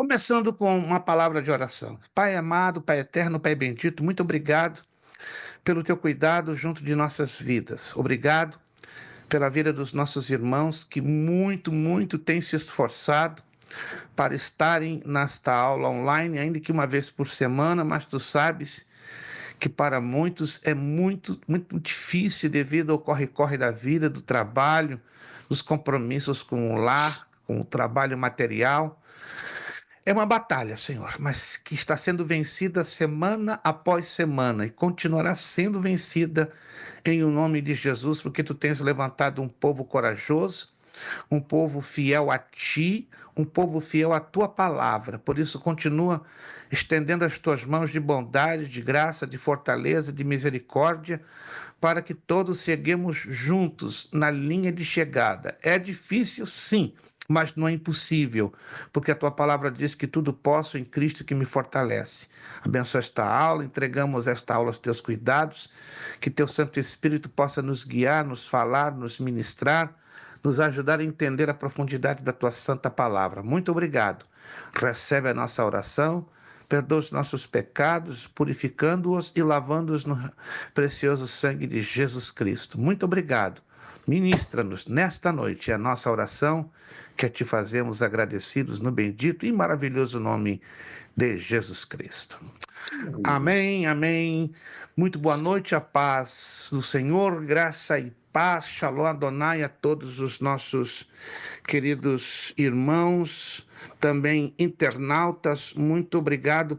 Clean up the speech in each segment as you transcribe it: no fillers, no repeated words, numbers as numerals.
Começando com uma palavra de oração. Pai amado, Pai eterno, Pai bendito, muito obrigado pelo teu cuidado junto de nossas vidas. Obrigado pela vida dos nossos irmãos que muito têm se esforçado para estarem nesta aula online, ainda que uma vez por semana, mas tu sabes que para muitos é muito difícil devido ao corre-corre da vida, do trabalho, dos compromissos com o lar, com o trabalho material. É uma batalha, Senhor, mas que está sendo vencida semana após semana e continuará sendo vencida em o nome de Jesus, porque tu tens levantado um povo corajoso, um povo fiel a ti, um povo fiel à tua palavra. Por isso, continua estendendo as tuas mãos de bondade, de graça, de fortaleza, de misericórdia, para que todos cheguemos juntos na linha de chegada. É difícil, sim, mas não é impossível, porque a tua palavra diz que tudo posso em Cristo que me fortalece. Abençoa esta aula, entregamos esta aula aos teus cuidados, que teu Santo Espírito possa nos guiar, nos falar, nos ministrar, nos ajudar a entender a profundidade da tua santa palavra. Muito obrigado. Recebe a nossa oração, perdoa os nossos pecados, purificando-os e lavando-os no precioso sangue de Jesus Cristo. Muito obrigado. Ministra-nos nesta noite a nossa oração, que te fazemos agradecidos no bendito e maravilhoso nome de Jesus Cristo. Amém, amém. Muito boa noite, a paz do Senhor, graça e paz, Shalom Adonai a todos os nossos queridos irmãos, também internautas. Muito obrigado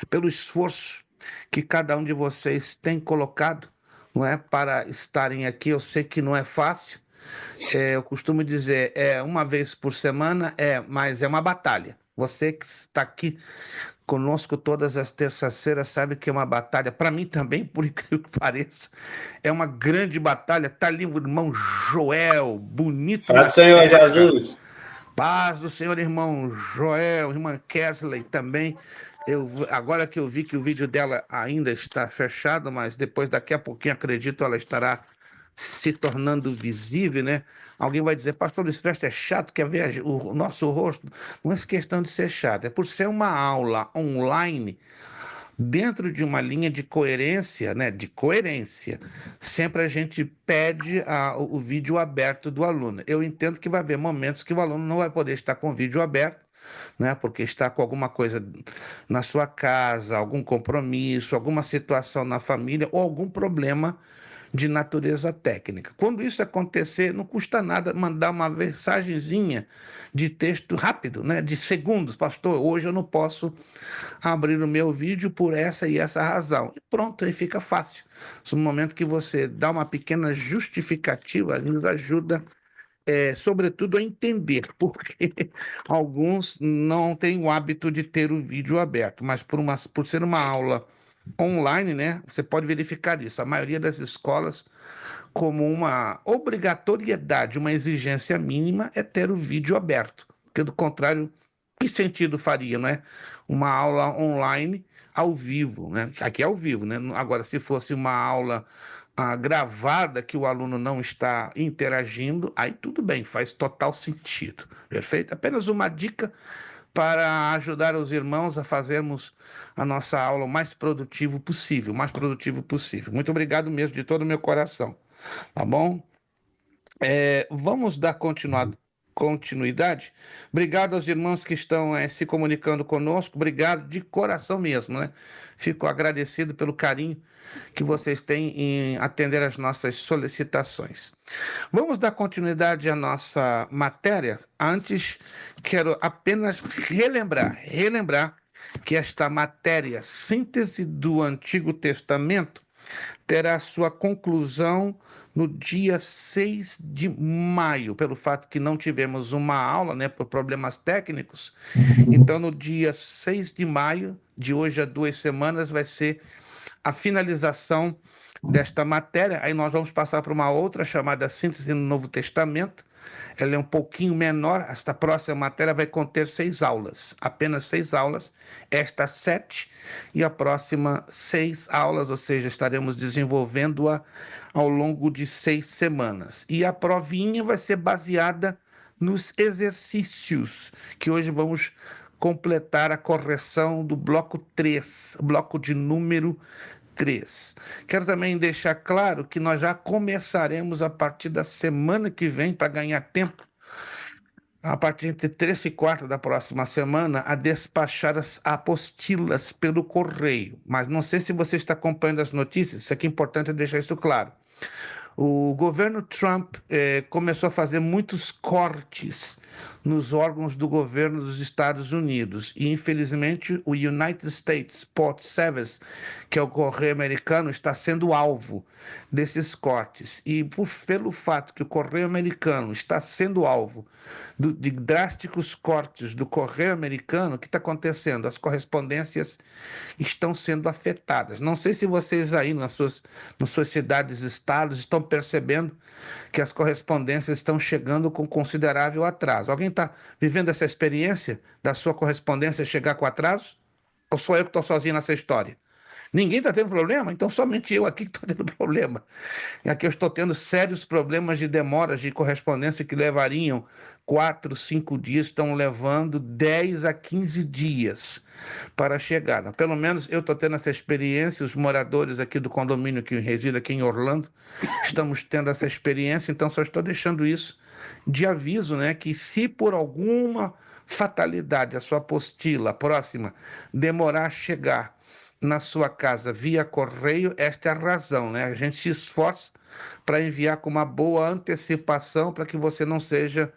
pelo esforço que cada um de vocês tem colocado, não é, para estarem aqui. Eu sei que não é fácil. Eu costumo dizer, uma vez por semana, mas é uma batalha. Você que está aqui conosco todas as terças-feiras sabe que é uma batalha. Para mim também, por incrível que pareça, é uma grande batalha. Tá ali o irmão Joel, bonito Pai na do Senhor terra. Jesus. Paz do Senhor, irmão Joel, irmã Kesley também. Agora que eu vi que o vídeo dela ainda está fechado, mas depois, daqui a pouquinho, acredito, ela estará se tornando visível, né? Alguém vai dizer, pastor Luiz Prestes, é chato, quer ver o nosso rosto? Não é questão de ser chato, é por ser uma aula online, dentro de uma linha de coerência, né? De coerência. Sempre a gente pede o vídeo aberto do aluno. Eu entendo que vai haver momentos que o aluno não vai poder estar com o vídeo aberto, né? Porque está com alguma coisa na sua casa, algum compromisso, alguma situação na família ou algum problema de natureza técnica. Quando isso acontecer, não custa nada mandar uma mensagenzinha de texto rápido, né? De segundos, pastor. Hoje eu não posso abrir o meu vídeo por essa e essa razão. E pronto, aí fica fácil. No momento que você dá uma pequena justificativa, nos ajuda sobretudo a entender, porque alguns não têm o hábito de ter o vídeo aberto, mas por ser uma aula online, né, você pode verificar isso. A maioria das escolas, como uma obrigatoriedade, uma exigência mínima, é ter o vídeo aberto, porque do contrário, que sentido faria, não é? Uma aula online ao vivo, né? Aqui é ao vivo, né? Agora, se fosse uma aula gravada que o aluno não está interagindo, aí tudo bem, faz total sentido, perfeito? Apenas uma dica para ajudar os irmãos a fazermos a nossa aula o mais produtivo possível, o mais produtivo possível. Muito obrigado mesmo de todo o meu coração, tá bom? Vamos dar continuidade. Obrigado aos irmãos que estão se comunicando conosco. Obrigado de coração mesmo, né? Fico agradecido pelo carinho que vocês têm em atender às nossas solicitações. Vamos dar continuidade à nossa matéria. Antes, quero apenas relembrar que esta matéria, síntese do Antigo Testamento, terá sua conclusão no dia 6 de maio, pelo fato que não tivemos uma aula, né, por problemas técnicos. Então, no dia 6 de maio, de hoje a 2 semanas, vai ser a finalização desta matéria. Aí nós vamos passar para uma outra chamada Síntese no Novo Testamento. Ela é um pouquinho menor. Esta próxima matéria vai conter 6 aulas, apenas 6 aulas. Esta 7 e a próxima 6 aulas, ou seja, estaremos desenvolvendo-a ao longo de 6 semanas. E a provinha vai ser baseada nos exercícios, que hoje vamos completar a correção do bloco 3, bloco de número 3. Quero também deixar claro que nós já começaremos a partir da semana que vem, para ganhar tempo, a partir entre terça e quarta da próxima semana, a despachar as apostilas pelo correio. Mas não sei se você está acompanhando as notícias, isso aqui é importante deixar isso claro. O governo Trump começou a fazer muitos cortes nos órgãos do governo dos Estados Unidos e, infelizmente, o United States Postal Service, que é o correio americano, está sendo alvo desses cortes. E pelo fato que o correio americano está sendo alvo de drásticos cortes do correio americano, o que está acontecendo? As correspondências estão sendo afetadas. Não sei se vocês aí nas suas cidades e estados estão percebendo que as correspondências estão chegando com considerável atraso. Alguém está vivendo essa experiência da sua correspondência chegar com atraso? Ou sou eu que estou sozinho nessa história? Ninguém está tendo problema? Então somente eu aqui que estou tendo problema. E aqui eu estou tendo sérios problemas de demoras de correspondência que levariam 4, 5 dias, estão levando 10 a 15 dias para a chegada. Pelo menos eu estou tendo essa experiência, os moradores aqui do condomínio que reside aqui em Orlando, estamos tendo essa experiência, então só estou deixando isso de aviso, né, que se por alguma fatalidade a sua apostila próxima demorar a chegar na sua casa via correio, esta é a razão, né? A gente se esforça para enviar com uma boa antecipação para que você não seja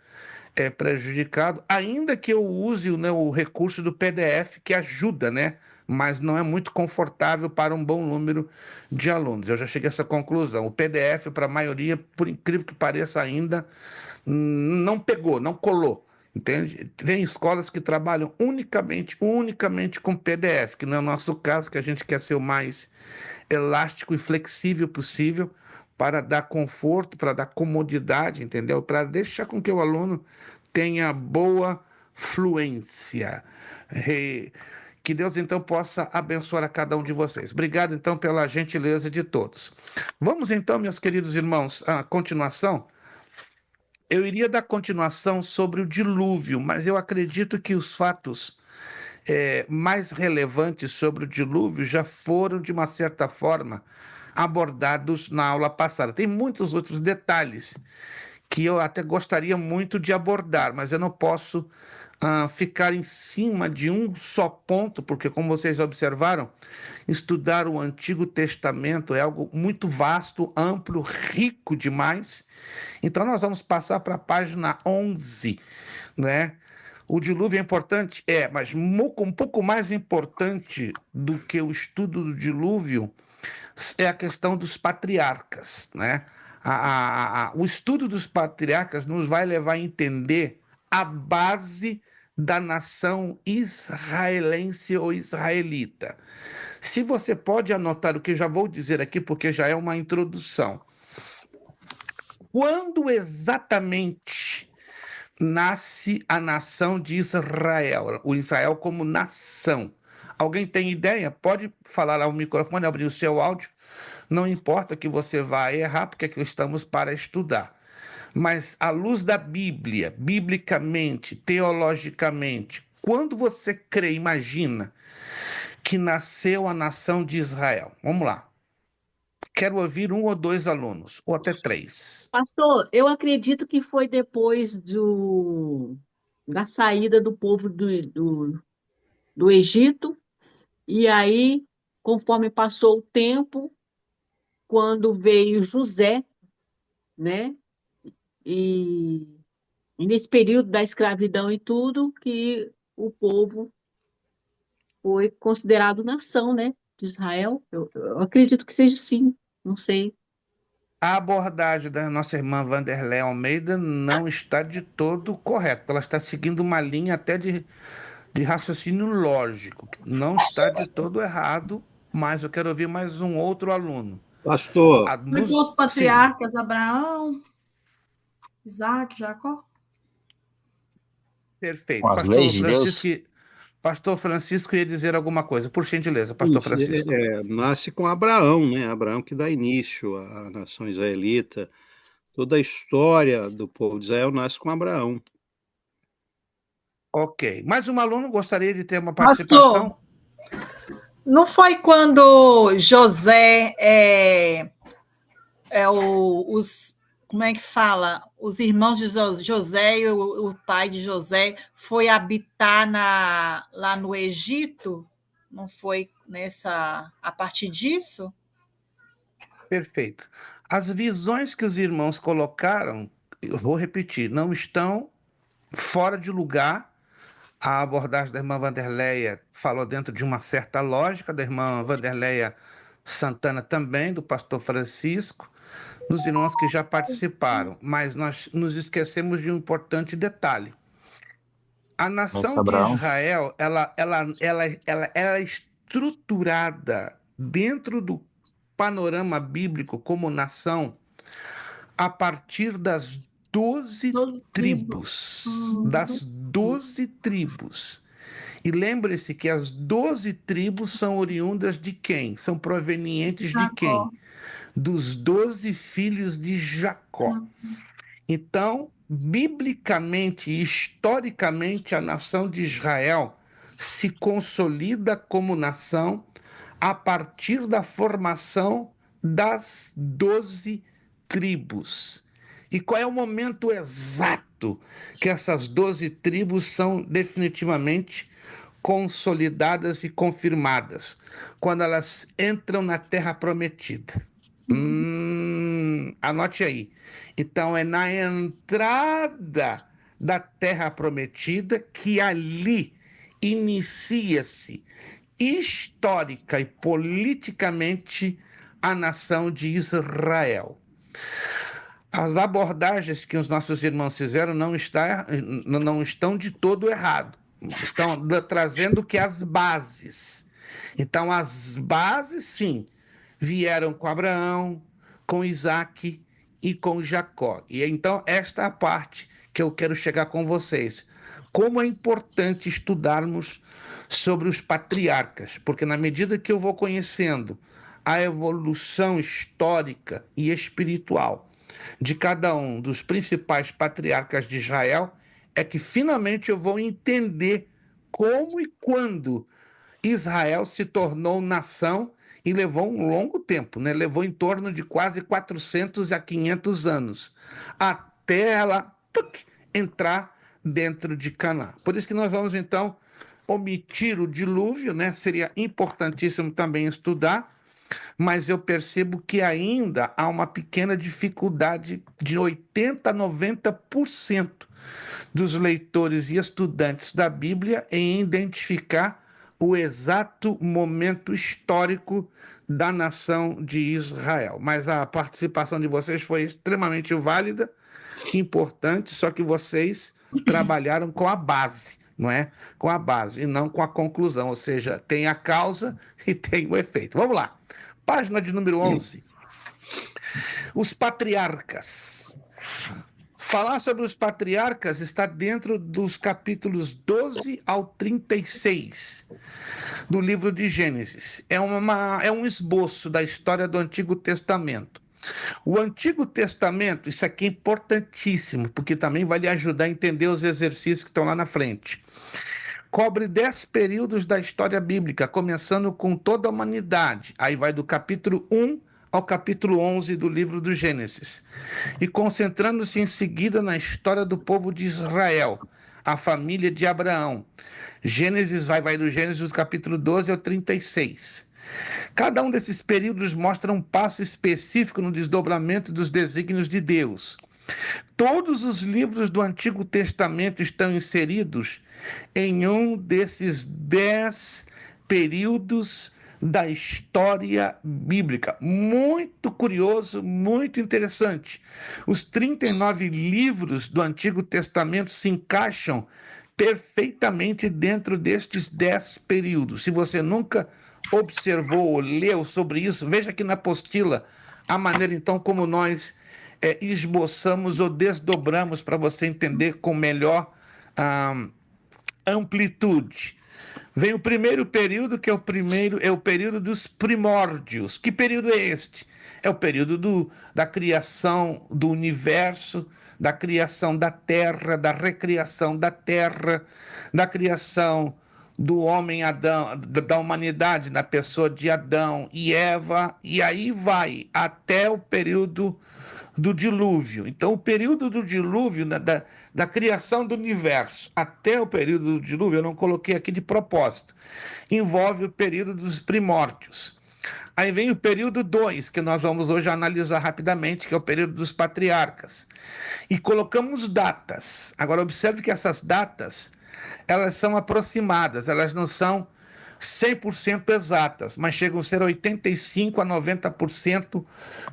prejudicado, ainda que eu use, né, o recurso do PDF, que ajuda, né? Mas não é muito confortável para um bom número de alunos. Eu já cheguei a essa conclusão. O PDF, para a maioria, por incrível que pareça, ainda não pegou, não colou. Entende? Tem escolas que trabalham unicamente com PDF, que não é o nosso caso, que a gente quer ser o mais elástico e flexível possível para dar conforto, para dar comodidade, entendeu? Para deixar com que o aluno tenha boa fluência. Que Deus então possa abençoar a cada um de vocês. Obrigado então pela gentileza de todos. Vamos então, meus queridos irmãos, à continuação. Eu iria dar continuação sobre o dilúvio, mas eu acredito que os fatos mais relevantes sobre o dilúvio já foram, de uma certa forma, abordados na aula passada. Tem muitos outros detalhes que eu até gostaria muito de abordar, mas eu não posso ficar em cima de um só ponto, porque, como vocês observaram, estudar o Antigo Testamento é algo muito vasto, amplo, rico demais. Então, nós vamos passar para a página 11, né? O dilúvio é importante? É, mas um pouco mais importante do que o estudo do dilúvio é a questão dos patriarcas, né? O estudo dos patriarcas nos vai levar a entender a base da nação israelense ou israelita. Se você pode anotar o que eu já vou dizer aqui, porque já é uma introdução. Quando exatamente nasce a nação de Israel, o Israel como nação? Alguém tem ideia? Pode falar ao microfone, abrir o seu áudio. Não importa que você vá errar, porque aqui estamos para estudar. Mas à luz da Bíblia, biblicamente, teologicamente, quando você crê, imagina que nasceu a nação de Israel. Vamos lá. Quero ouvir um ou dois alunos, ou até três. Pastor, eu acredito que foi depois da saída do povo do Egito, e aí, conforme passou o tempo, quando veio José, né? E, e nesse período da escravidão e tudo, que o povo foi considerado nação, né? De Israel. Eu acredito que seja sim, não sei. A abordagem da nossa irmã Vanderlei Almeida não está de todo correta. Ela está seguindo uma linha até de raciocínio lógico. Não está de todo errado, mas eu quero ouvir mais um outro aluno. Pastor, Explicou os Sim, patriarcas, Abraão, Isaac, Jacó. perfeito. Com as leis de Deus? Pastor Francisco ia dizer alguma coisa. Por gentileza, Pastor isso, Francisco. nasce com Abraão, né? Abraão que dá início à nação israelita. Toda a história do povo de Israel nasce com Abraão. Ok. Mais um aluno gostaria de ter uma Pastor, participação? não foi quando José como é que fala? Os irmãos de José e o pai de José foi habitar lá no Egito? Não foi a partir disso? Perfeito. As visões que os irmãos colocaram, eu vou repetir, não estão fora de lugar. A abordagem da irmã Wanderleia falou dentro de uma certa lógica, da irmã Wanderleia Santana também, do pastor Francisco, dos irmãos que já participaram. Mas nós nos esquecemos de um importante detalhe. A nação Mestre de Abraão. Israel, ela é estruturada dentro do panorama bíblico como nação a partir das 12 12 tribos. Das 12 tribos. E lembre-se que as 12 tribos são oriundas de quem? São provenientes de quem? Jacó. Dos 12 filhos de Jacó. Então, biblicamente e historicamente, a nação de Israel se consolida como nação a partir da formação das 12 tribos. E qual é o momento exato que essas 12 tribos são definitivamente consolidadas e confirmadas? Quando elas entram na Terra Prometida. Anote aí. Então, é na entrada da Terra Prometida que ali inicia-se histórica e politicamente a nação de Israel. As abordagens que os nossos irmãos fizeram não estão de todo errado. Estão trazendo que as bases. Então, as bases, sim, vieram com Abraão, com Isaac e com Jacó. E então, esta é a parte que eu quero chegar com vocês. Como é importante estudarmos sobre os patriarcas, porque na medida que eu vou conhecendo a evolução histórica e espiritual de cada um dos principais patriarcas de Israel, é que finalmente eu vou entender como e quando Israel se tornou nação e levou um longo tempo, né? Levou em torno de quase 400 a 500 anos, até ela entrar dentro de Canaã. Por isso que nós vamos, então, omitir o dilúvio, né? Seria importantíssimo também estudar, mas eu percebo que ainda há uma pequena dificuldade de 80% a 90% dos leitores e estudantes da Bíblia em identificar o exato momento histórico da nação de Israel. Mas a participação de vocês foi extremamente válida, importante, só que vocês trabalharam com a base, não é? Com a base e não com a conclusão, ou seja, tem a causa e tem o efeito. Vamos lá. Página de número 11. Os patriarcas. Falar sobre os patriarcas está dentro dos capítulos 12 ao 36 do livro de Gênesis. É um esboço da história do Antigo Testamento. O Antigo Testamento, isso aqui é importantíssimo, porque também vai lhe ajudar a entender os exercícios que estão lá na frente. Cobre 10 períodos da história bíblica, começando com toda a humanidade. Aí vai do capítulo 1 ao capítulo 11 do livro do Gênesis. E concentrando-se em seguida na história do povo de Israel, a família de Abraão. Gênesis vai do Gênesis do capítulo 12 ao 36. Cada um desses períodos mostra um passo específico no desdobramento dos desígnios de Deus. Todos os livros do Antigo Testamento estão inseridos em um desses 10 períodos da história bíblica. Muito curioso, muito interessante. Os 39 livros do Antigo Testamento se encaixam perfeitamente dentro destes 10 períodos. Se você nunca observou ou leu sobre isso, veja aqui na apostila a maneira, então, como nós esboçamos ou desdobramos para você entender com melhor amplitude. Vem o primeiro período, que é o período dos primórdios. Que período é este? É o período da criação do universo, da criação da terra, da recriação da terra, da criação do homem Adão, da humanidade na pessoa de Adão e Eva, e aí vai até o período do dilúvio. Então, o período do dilúvio, da criação do universo até o período do dilúvio, eu não coloquei aqui de propósito, envolve o período dos primórdios. Aí vem o período 2, que nós vamos hoje analisar rapidamente, que é o período dos patriarcas. E colocamos datas. Agora, observe que essas datas, elas são aproximadas, elas não são 100% exatas, mas chegam a ser 85% a 90%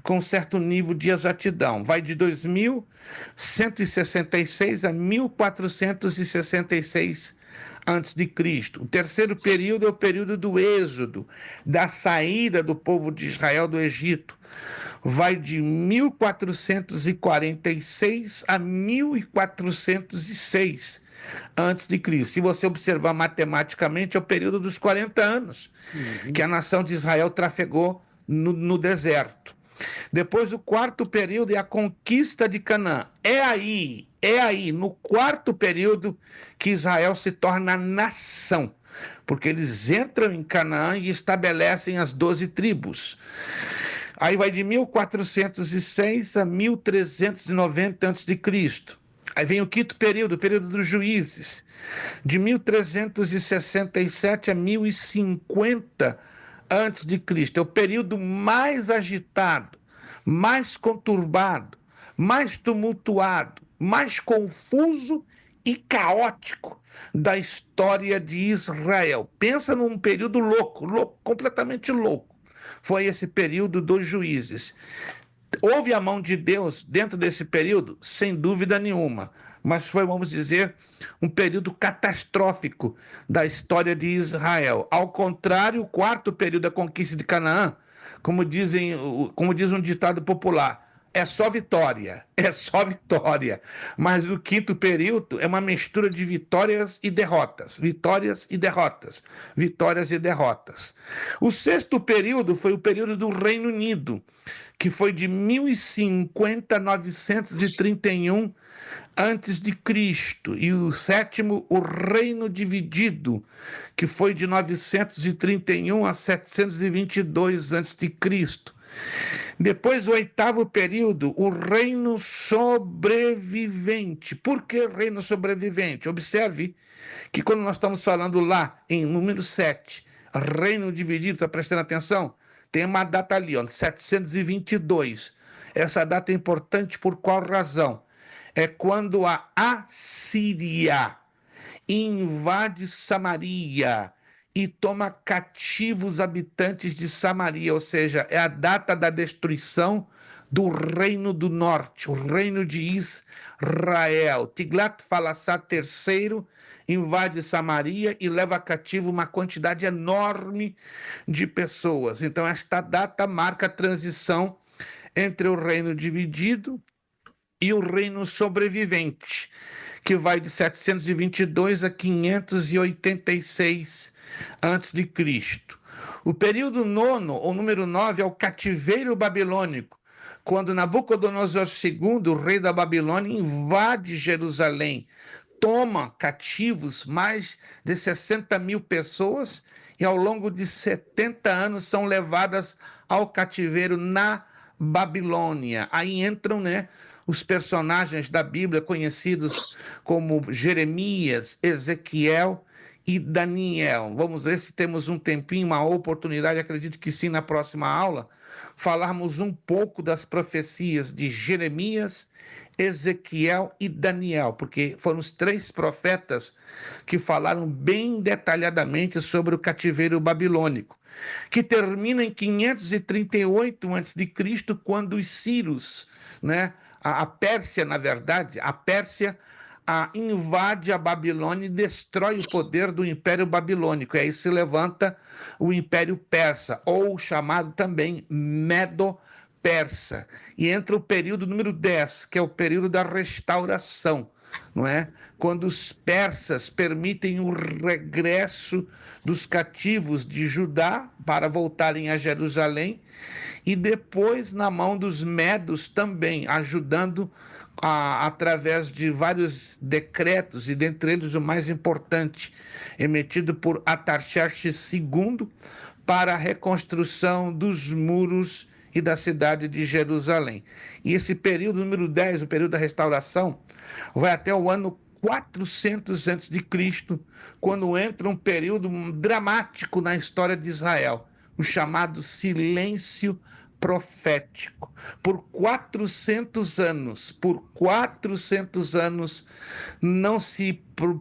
com certo nível de exatidão. Vai de 2166 a 1466 antes de Cristo. O terceiro período é o período do Êxodo, da saída do povo de Israel do Egito. Vai de 1446 a 1406 antes de Cristo. Se você observar matematicamente, é o período dos 40 anos que a nação de Israel trafegou no deserto. Depois, o quarto período é a conquista de Canaã. É aí, no quarto período, que Israel se torna nação, porque eles entram em Canaã e estabelecem as 12 tribos. Aí vai de 1406 a 1390 a.C. Aí vem o quinto período, o período dos juízes, de 1367 a 1050 antes de Cristo. É o período mais agitado, mais conturbado, mais tumultuado, mais confuso e caótico da história de Israel. Pensa num período louco, completamente louco. Foi esse período dos juízes. Houve a mão de Deus dentro desse período? Sem dúvida nenhuma. Mas foi, vamos dizer, um período catastrófico da história de Israel. Ao contrário, o quarto período da conquista de Canaã, como diz um ditado popular, é só vitória, é só vitória. Mas o quinto período é uma mistura de vitórias e derrotas, vitórias e derrotas, vitórias e derrotas. O sexto período foi o período do Reino Unido, que foi de 1050 a 931 antes de Cristo, e o sétimo, o Reino Dividido, que foi de 931 a 722 antes de Cristo. Depois, o oitavo período, o reino sobrevivente. Por que reino sobrevivente? Observe que quando nós estamos falando lá em número 7, reino dividido, está prestando atenção? Tem uma data ali, ó, 722. Essa data é importante por qual razão? É quando a Assíria invade Samaria e toma cativos habitantes de Samaria, ou seja, é a data da destruição do Reino do Norte, o Reino de Israel. Tiglat-Pileser III invade Samaria e leva cativo uma quantidade enorme de pessoas. Então, esta data marca a transição entre o reino dividido e o reino sobrevivente, que vai de 722 a 586 a.C. O período nono, ou número 9, é o cativeiro babilônico, quando Nabucodonosor II, o rei da Babilônia, invade Jerusalém, toma cativos mais de 60 mil pessoas e ao longo de 70 anos são levadas ao cativeiro na Babilônia. Aí entram, os personagens da Bíblia conhecidos como Jeremias, Ezequiel e Daniel. Vamos ver se temos um tempinho, uma oportunidade, acredito que sim, na próxima aula, falarmos um pouco das profecias de Jeremias, Ezequiel e Daniel, porque foram os 3 profetas que falaram bem detalhadamente sobre o cativeiro babilônico, que termina em 538 a.C., quando os Círios, a Pérsia, na verdade, a Pérsia invade a Babilônia e destrói o poder do Império Babilônico. E aí se levanta o Império Persa, ou chamado também Medo-Persa. E entra o período número 10, que é o período da restauração, quando os persas permitem o regresso dos cativos de Judá para voltarem a Jerusalém, e depois na mão dos medos também, ajudando através de vários decretos, e dentre eles o mais importante, emitido por Artaxerxes II, para a reconstrução dos muros e da cidade de Jerusalém. E esse período, número 10, o período da restauração, vai até o ano 400 a.C., quando entra um período dramático na história de Israel, o chamado silêncio profético. Por 400 anos, não se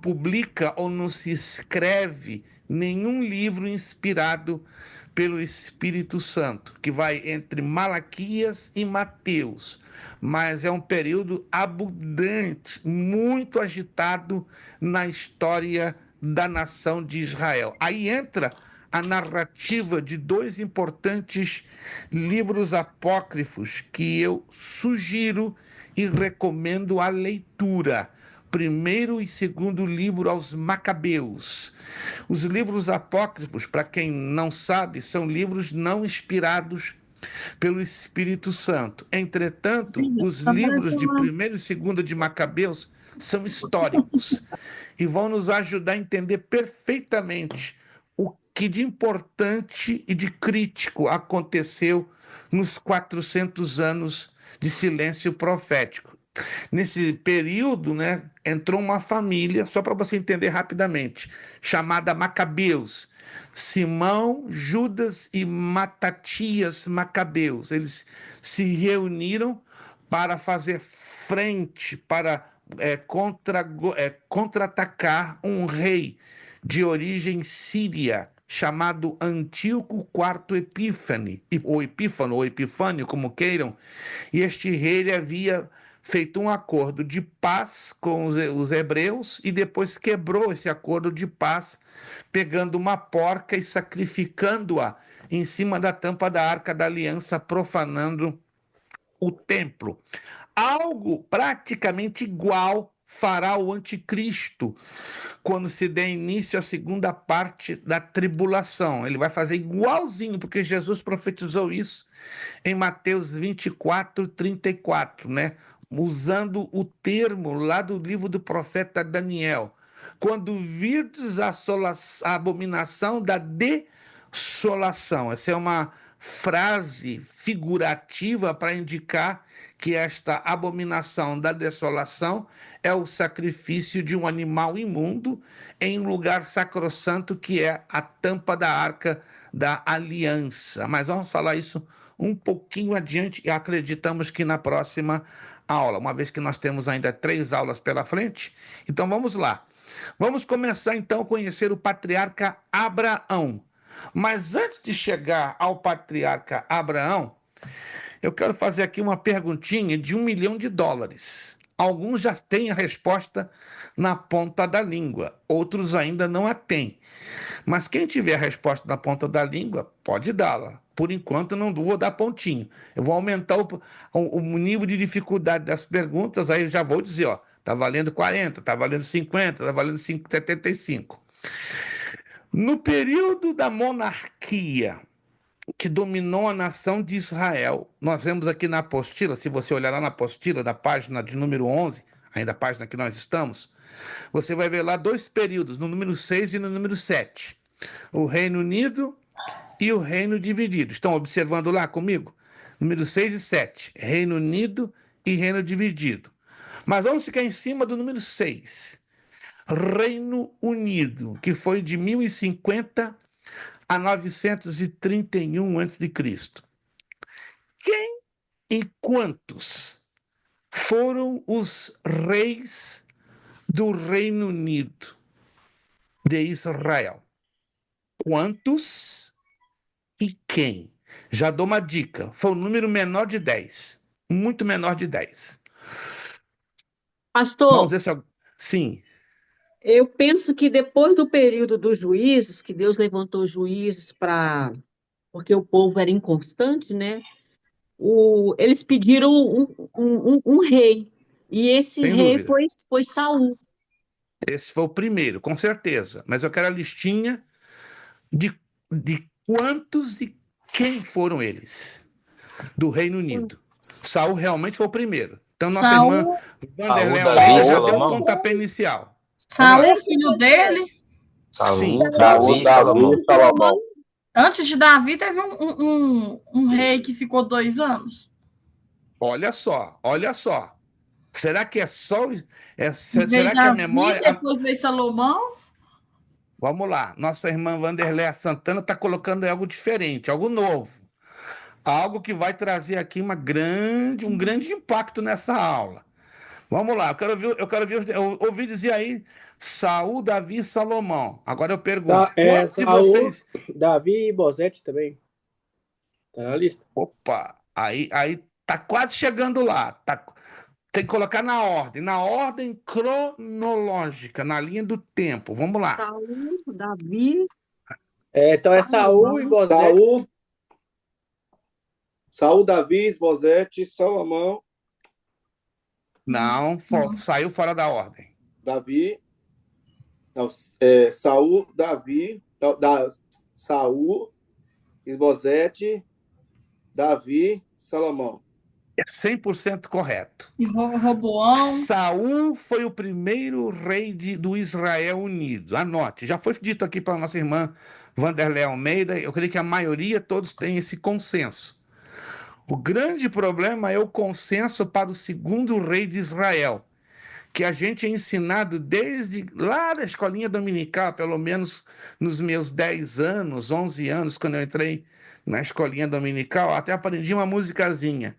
publica ou não se escreve nenhum livro inspirado pelo Espírito Santo, que vai entre Malaquias e Mateus. Mas é um período abundante, muito agitado na história da nação de Israel. Aí entra a narrativa de dois importantes livros apócrifos que eu sugiro e recomendo a leitura. Primeiro e segundo livro aos Macabeus. Os livros apócrifos, para quem não sabe, são livros não inspirados pelo Espírito Santo. Entretanto, os livros de primeiro e segundo de Macabeus são históricos e vão nos ajudar a entender perfeitamente o que de importante e de crítico aconteceu nos 400 anos de silêncio profético. Nesse período, né, entrou uma família, só para você entender rapidamente, chamada Macabeus. Simão, Judas e Matatias Macabeus. Eles se reuniram para fazer frente, para contra-atacar um rei de origem síria, chamado Antíoco IV Epífane, ou Epífano, ou Epifânio, como queiram. E este rei ele havia feito um acordo de paz com os hebreus e depois quebrou esse acordo de paz, pegando uma porca e sacrificando-a em cima da tampa da Arca da Aliança, profanando o templo. Algo praticamente igual fará o anticristo quando se der início à segunda parte da tribulação. Ele vai fazer igualzinho, porque Jesus profetizou isso em Mateus 24, 34, né? Usando o termo lá do livro do profeta Daniel. Quando virdes a abominação da desolação. Essa é uma frase figurativa para indicar que esta abominação da desolação é o sacrifício de um animal imundo em um lugar sacrossanto, que é a tampa da Arca da Aliança. Mas vamos falar isso um pouquinho adiante e acreditamos que na próxima aula, uma vez que nós temos ainda 3 aulas pela frente. Então vamos lá. Vamos começar então a conhecer o patriarca Abraão. Mas antes de chegar ao patriarca Abraão, eu quero fazer aqui uma perguntinha de $1 milhão. Alguns já têm a resposta na ponta da língua, outros ainda não a têm. Mas quem tiver a resposta na ponta da língua, pode dá-la. Por enquanto, não vou dar pontinho. Eu vou aumentar o nível de dificuldade das perguntas, aí eu já vou dizer, ó, tá valendo 40, tá valendo 50, tá valendo 75. No período da monarquia que dominou a nação de Israel, nós vemos aqui na apostila, se você olhar lá na apostila da página de número 11, ainda a página que nós estamos, você vai ver lá 2 períodos, no número 6 e no número 7. O Reino Unido e o Reino Dividido. Estão observando lá comigo? Número 6 e 7. Reino Unido e Reino Dividido. Mas vamos ficar em cima do número 6. Reino Unido, que foi de 1050 a 931 a.C. Quem e quantos foram os reis do Reino Unido de Israel? Quantos e quem? Já dou uma dica, foi um número menor de 10, muito menor de 10. Pastor, Vamos ver se... Sim. eu penso que depois do período dos juízes, que Deus levantou juízes porque o povo era inconstante, né? Eles pediram um rei, e esse Sem rei dúvida. foi Saul. Esse foi o primeiro, com certeza. Mas eu quero a listinha de quantos e quem foram eles do Reino Unido. Saul realmente foi o primeiro. Então, nossa irmã Saul, Vanderlei Davi e Almeida já deu o Salomão? pontapé inicial. Saul, filho dele. Saul, Sim. Davi e Salomão. Davi e Salomão. Antes de Davi, teve um rei que ficou 2 anos. Olha só, olha só. Será que é só. Veio Será que a Davi, memória. depois veio Salomão. Vamos lá. Nossa irmã Vanderlei Santana está colocando algo diferente, algo novo. Algo que vai trazer aqui um grande impacto nessa aula. Vamos lá, eu ouvi dizer aí Saul, Davi e Salomão. Agora eu pergunto, quantos de Saul, vocês. Davi e Bozete também. Tá na lista. Opa, aí tá quase chegando lá. Tem que colocar na ordem cronológica, na linha do tempo. Vamos lá. Saul, Davi, Então é Saul e Bozete. Saul, Davi, Esbozete, Salomão, Não, saiu fora da ordem. Davi. Não, Saul, Davi. Saul, Esbozete, Davi, Salomão. É 100% correto. E Roboão. Saul foi o primeiro rei do Israel Unido. Anote, já foi dito aqui para nossa irmã Vanderlei Almeida, eu creio que a maioria, todos têm esse consenso. O grande problema é o consenso para o segundo rei de Israel, que a gente é ensinado desde lá da escolinha dominical, pelo menos nos meus 10 anos, 11 anos, quando eu entrei na escolinha dominical, até aprendi uma musicazinha.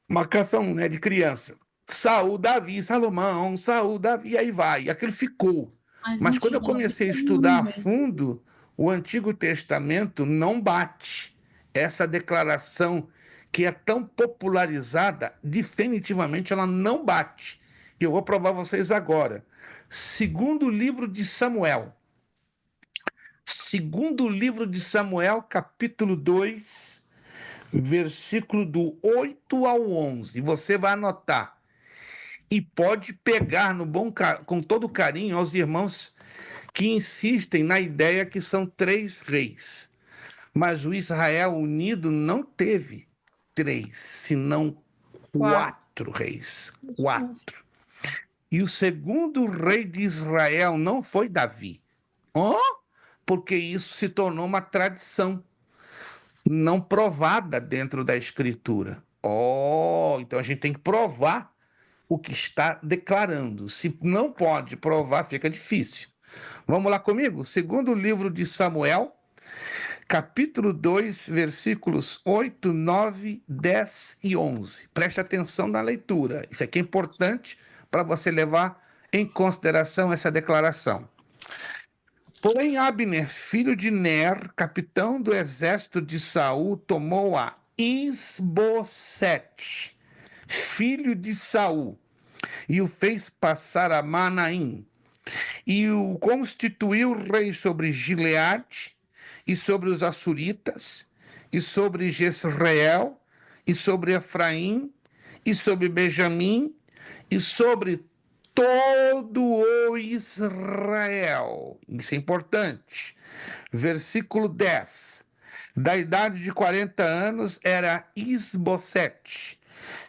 Uma canção, né, de criança. Saul, Davi, Salomão, Saul, Davi, aí vai. Aquilo ficou. Mas quando eu comecei a estudar a fundo, o Antigo Testamento não bate. Essa declaração que é tão popularizada, definitivamente ela não bate. Eu vou provar vocês agora. Segundo livro de Samuel. Segundo livro de Samuel, capítulo 2, versículo do 8 ao 11. Você vai anotar. E pode pegar com todo carinho aos irmãos que insistem na ideia que são 3 reis. Mas o Israel unido não teve 3, senão 4 reis. 4. E o segundo rei de Israel não foi Davi. Porque isso se tornou uma tradição não provada dentro da Escritura. Então a gente tem que provar o que está declarando. Se não pode provar, fica difícil. Vamos lá comigo? Segundo livro de Samuel, capítulo 2, versículos 8, 9, 10 e 11. Preste atenção na leitura. Isso aqui é importante para você levar em consideração essa declaração. Porém, Abner, filho de Ner, capitão do exército de Saul, tomou a Isbosete, filho de Saul, e o fez passar a Manaim, e o constituiu rei sobre Gileade, e sobre os Assuritas, e sobre Jezreel, e sobre Efraim, e sobre Benjamim, e sobre todo o Israel. Isso é importante. Versículo 10. Da idade de 40 anos era Isbosete,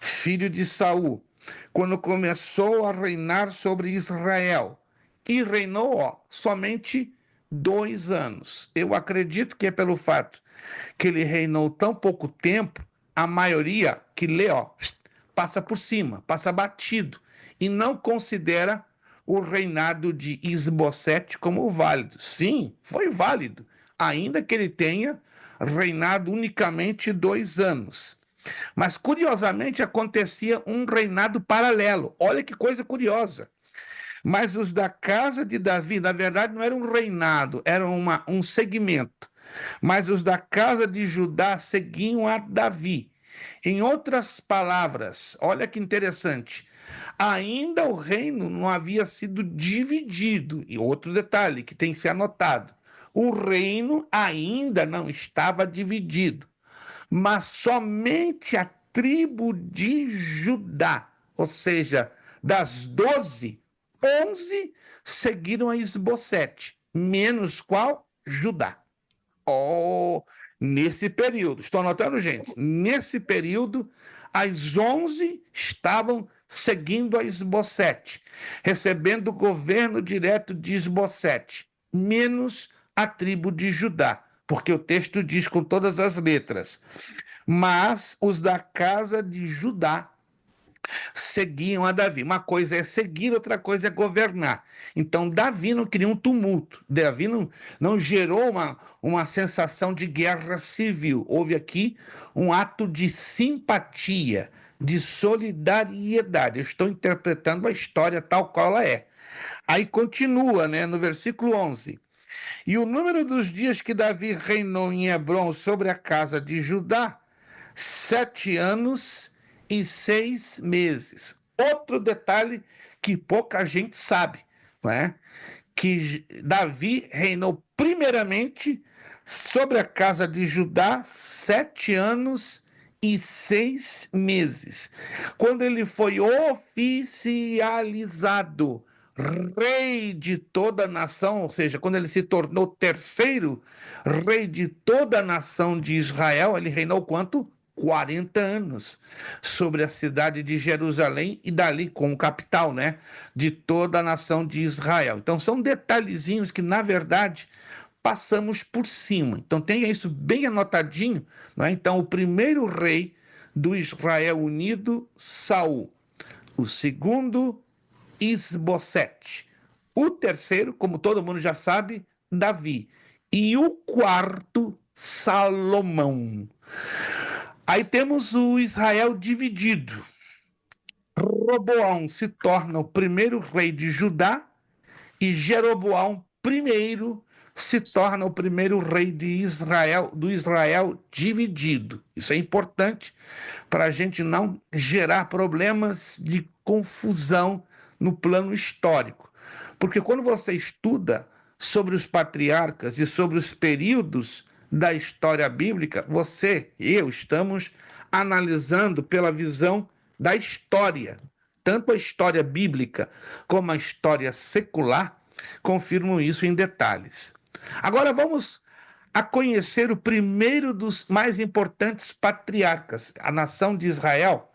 filho de Saul, quando começou a reinar sobre Israel. E reinou somente 2 anos. Eu acredito que é pelo fato que ele reinou tão pouco tempo, a maioria que lê, passa por cima, passa batido, e não considera o reinado de Isbosete como válido. Sim, foi válido, ainda que ele tenha reinado unicamente 2 anos. Mas, curiosamente, acontecia um reinado paralelo. Olha que coisa curiosa. Mas os da casa de Davi, na verdade, não era um reinado, era um segmento. Mas os da casa de Judá seguiam a Davi. Em outras palavras, olha que interessante, ainda o reino não havia sido dividido. E outro detalhe que tem que ser anotado, o reino ainda não estava dividido, mas somente a tribo de Judá, ou seja, das 12, 11 seguiram a Isbosete, menos qual? Judá. Nesse período, estou anotando, gente, nesse período, as 11 estavam seguindo a Esbocete, recebendo o governo direto de Esbocete, menos a tribo de Judá, porque o texto diz com todas as letras. Mas os da casa de Judá seguiam a Davi. Uma coisa é seguir, outra coisa é governar. Então, Davi não queria um tumulto. Davi não gerou uma sensação de guerra civil. Houve aqui um ato de simpatia, de solidariedade. Eu estou interpretando a história tal qual ela é. Aí continua, né, no versículo 11. E o número dos dias que Davi reinou em Hebrom sobre a casa de Judá, 7 anos e 6 meses. Outro detalhe que pouca gente sabe, não é? Que Davi reinou primeiramente sobre a casa de Judá 7 anos e 6 meses. Quando ele foi oficializado rei de toda a nação, ou seja, quando ele se tornou terceiro rei de toda a nação de Israel, ele reinou quanto? 40 anos sobre a cidade de Jerusalém e dali como capital, né, de toda a nação de Israel. Então são detalhezinhos que, na verdade, passamos por cima. Então tenha isso bem anotadinho, não é? Então o primeiro rei do Israel unido, Saul. O segundo, Isbosete. O terceiro, como todo mundo já sabe, Davi. E o quarto, Salomão. Aí temos o Israel dividido. Roboão se torna o primeiro rei de Judá e Jeroboão I se torna o primeiro rei de Israel, do Israel dividido. Isso é importante para a gente não gerar problemas de confusão no plano histórico. Porque quando você estuda sobre os patriarcas e sobre os períodos da história bíblica, você e eu estamos analisando pela visão da história. Tanto a história bíblica como a história secular confirmam isso em detalhes. Agora vamos a conhecer o primeiro dos mais importantes patriarcas. A nação de Israel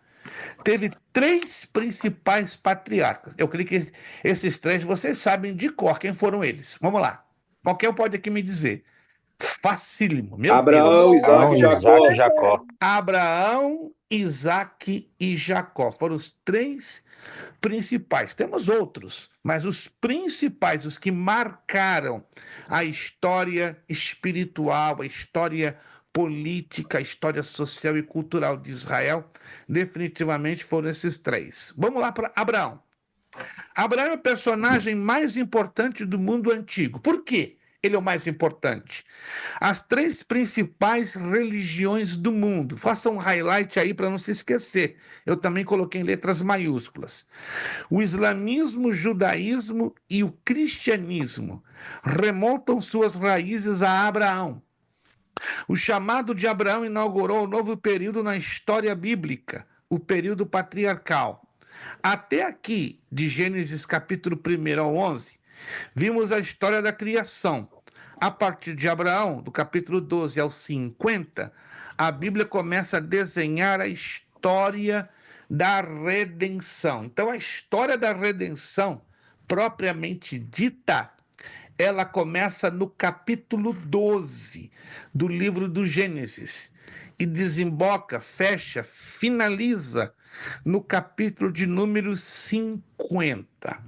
teve 3 principais patriarcas. Eu creio que esses 3 vocês sabem de cor quem foram eles. Vamos lá. Qualquer um pode aqui me dizer. Facílimo, meu Abraão, Deus. Isaac e Jacó. Isaac e Jacó. Abraão, Isaac e Jacó foram os 3 principais. Temos outros, mas os principais, os que marcaram a história espiritual, a história política, a história social e cultural de Israel, definitivamente foram esses 3. Vamos lá para Abraão. Abraão é o personagem mais importante do mundo antigo. Por quê? Ele é o mais importante. As 3 principais religiões do mundo. Faça um highlight aí para não se esquecer. Eu também coloquei em letras maiúsculas. O islamismo, o judaísmo e o cristianismo remontam suas raízes a Abraão. O chamado de Abraão inaugurou um novo período na história bíblica, o período patriarcal. Até aqui, de Gênesis capítulo 1 ao 11, vimos a história da criação. A partir de Abraão, do capítulo 12 ao 50, a Bíblia começa a desenhar a história da redenção. Então, a história da redenção, propriamente dita, ela começa no capítulo 12 do livro do Gênesis e desemboca, fecha, finaliza no capítulo de número 50.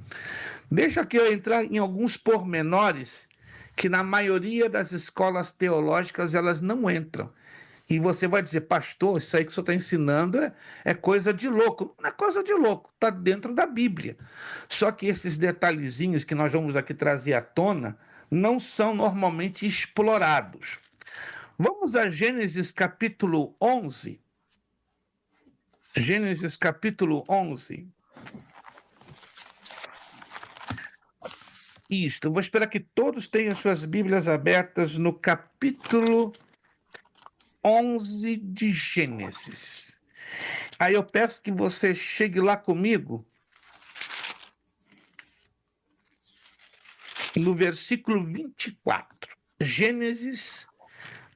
Deixa que eu entrar em alguns pormenores que na maioria das escolas teológicas elas não entram. E você vai dizer, pastor, isso aí que o senhor está ensinando é coisa de louco. Não é coisa de louco, está dentro da Bíblia. Só que esses detalhezinhos que nós vamos aqui trazer à tona não são normalmente explorados. Vamos a Gênesis capítulo 11. Gênesis capítulo 11. Isto, eu vou esperar que todos tenham suas Bíblias abertas no capítulo 11 de Gênesis. Aí eu peço que você chegue lá comigo no versículo 24. Gênesis,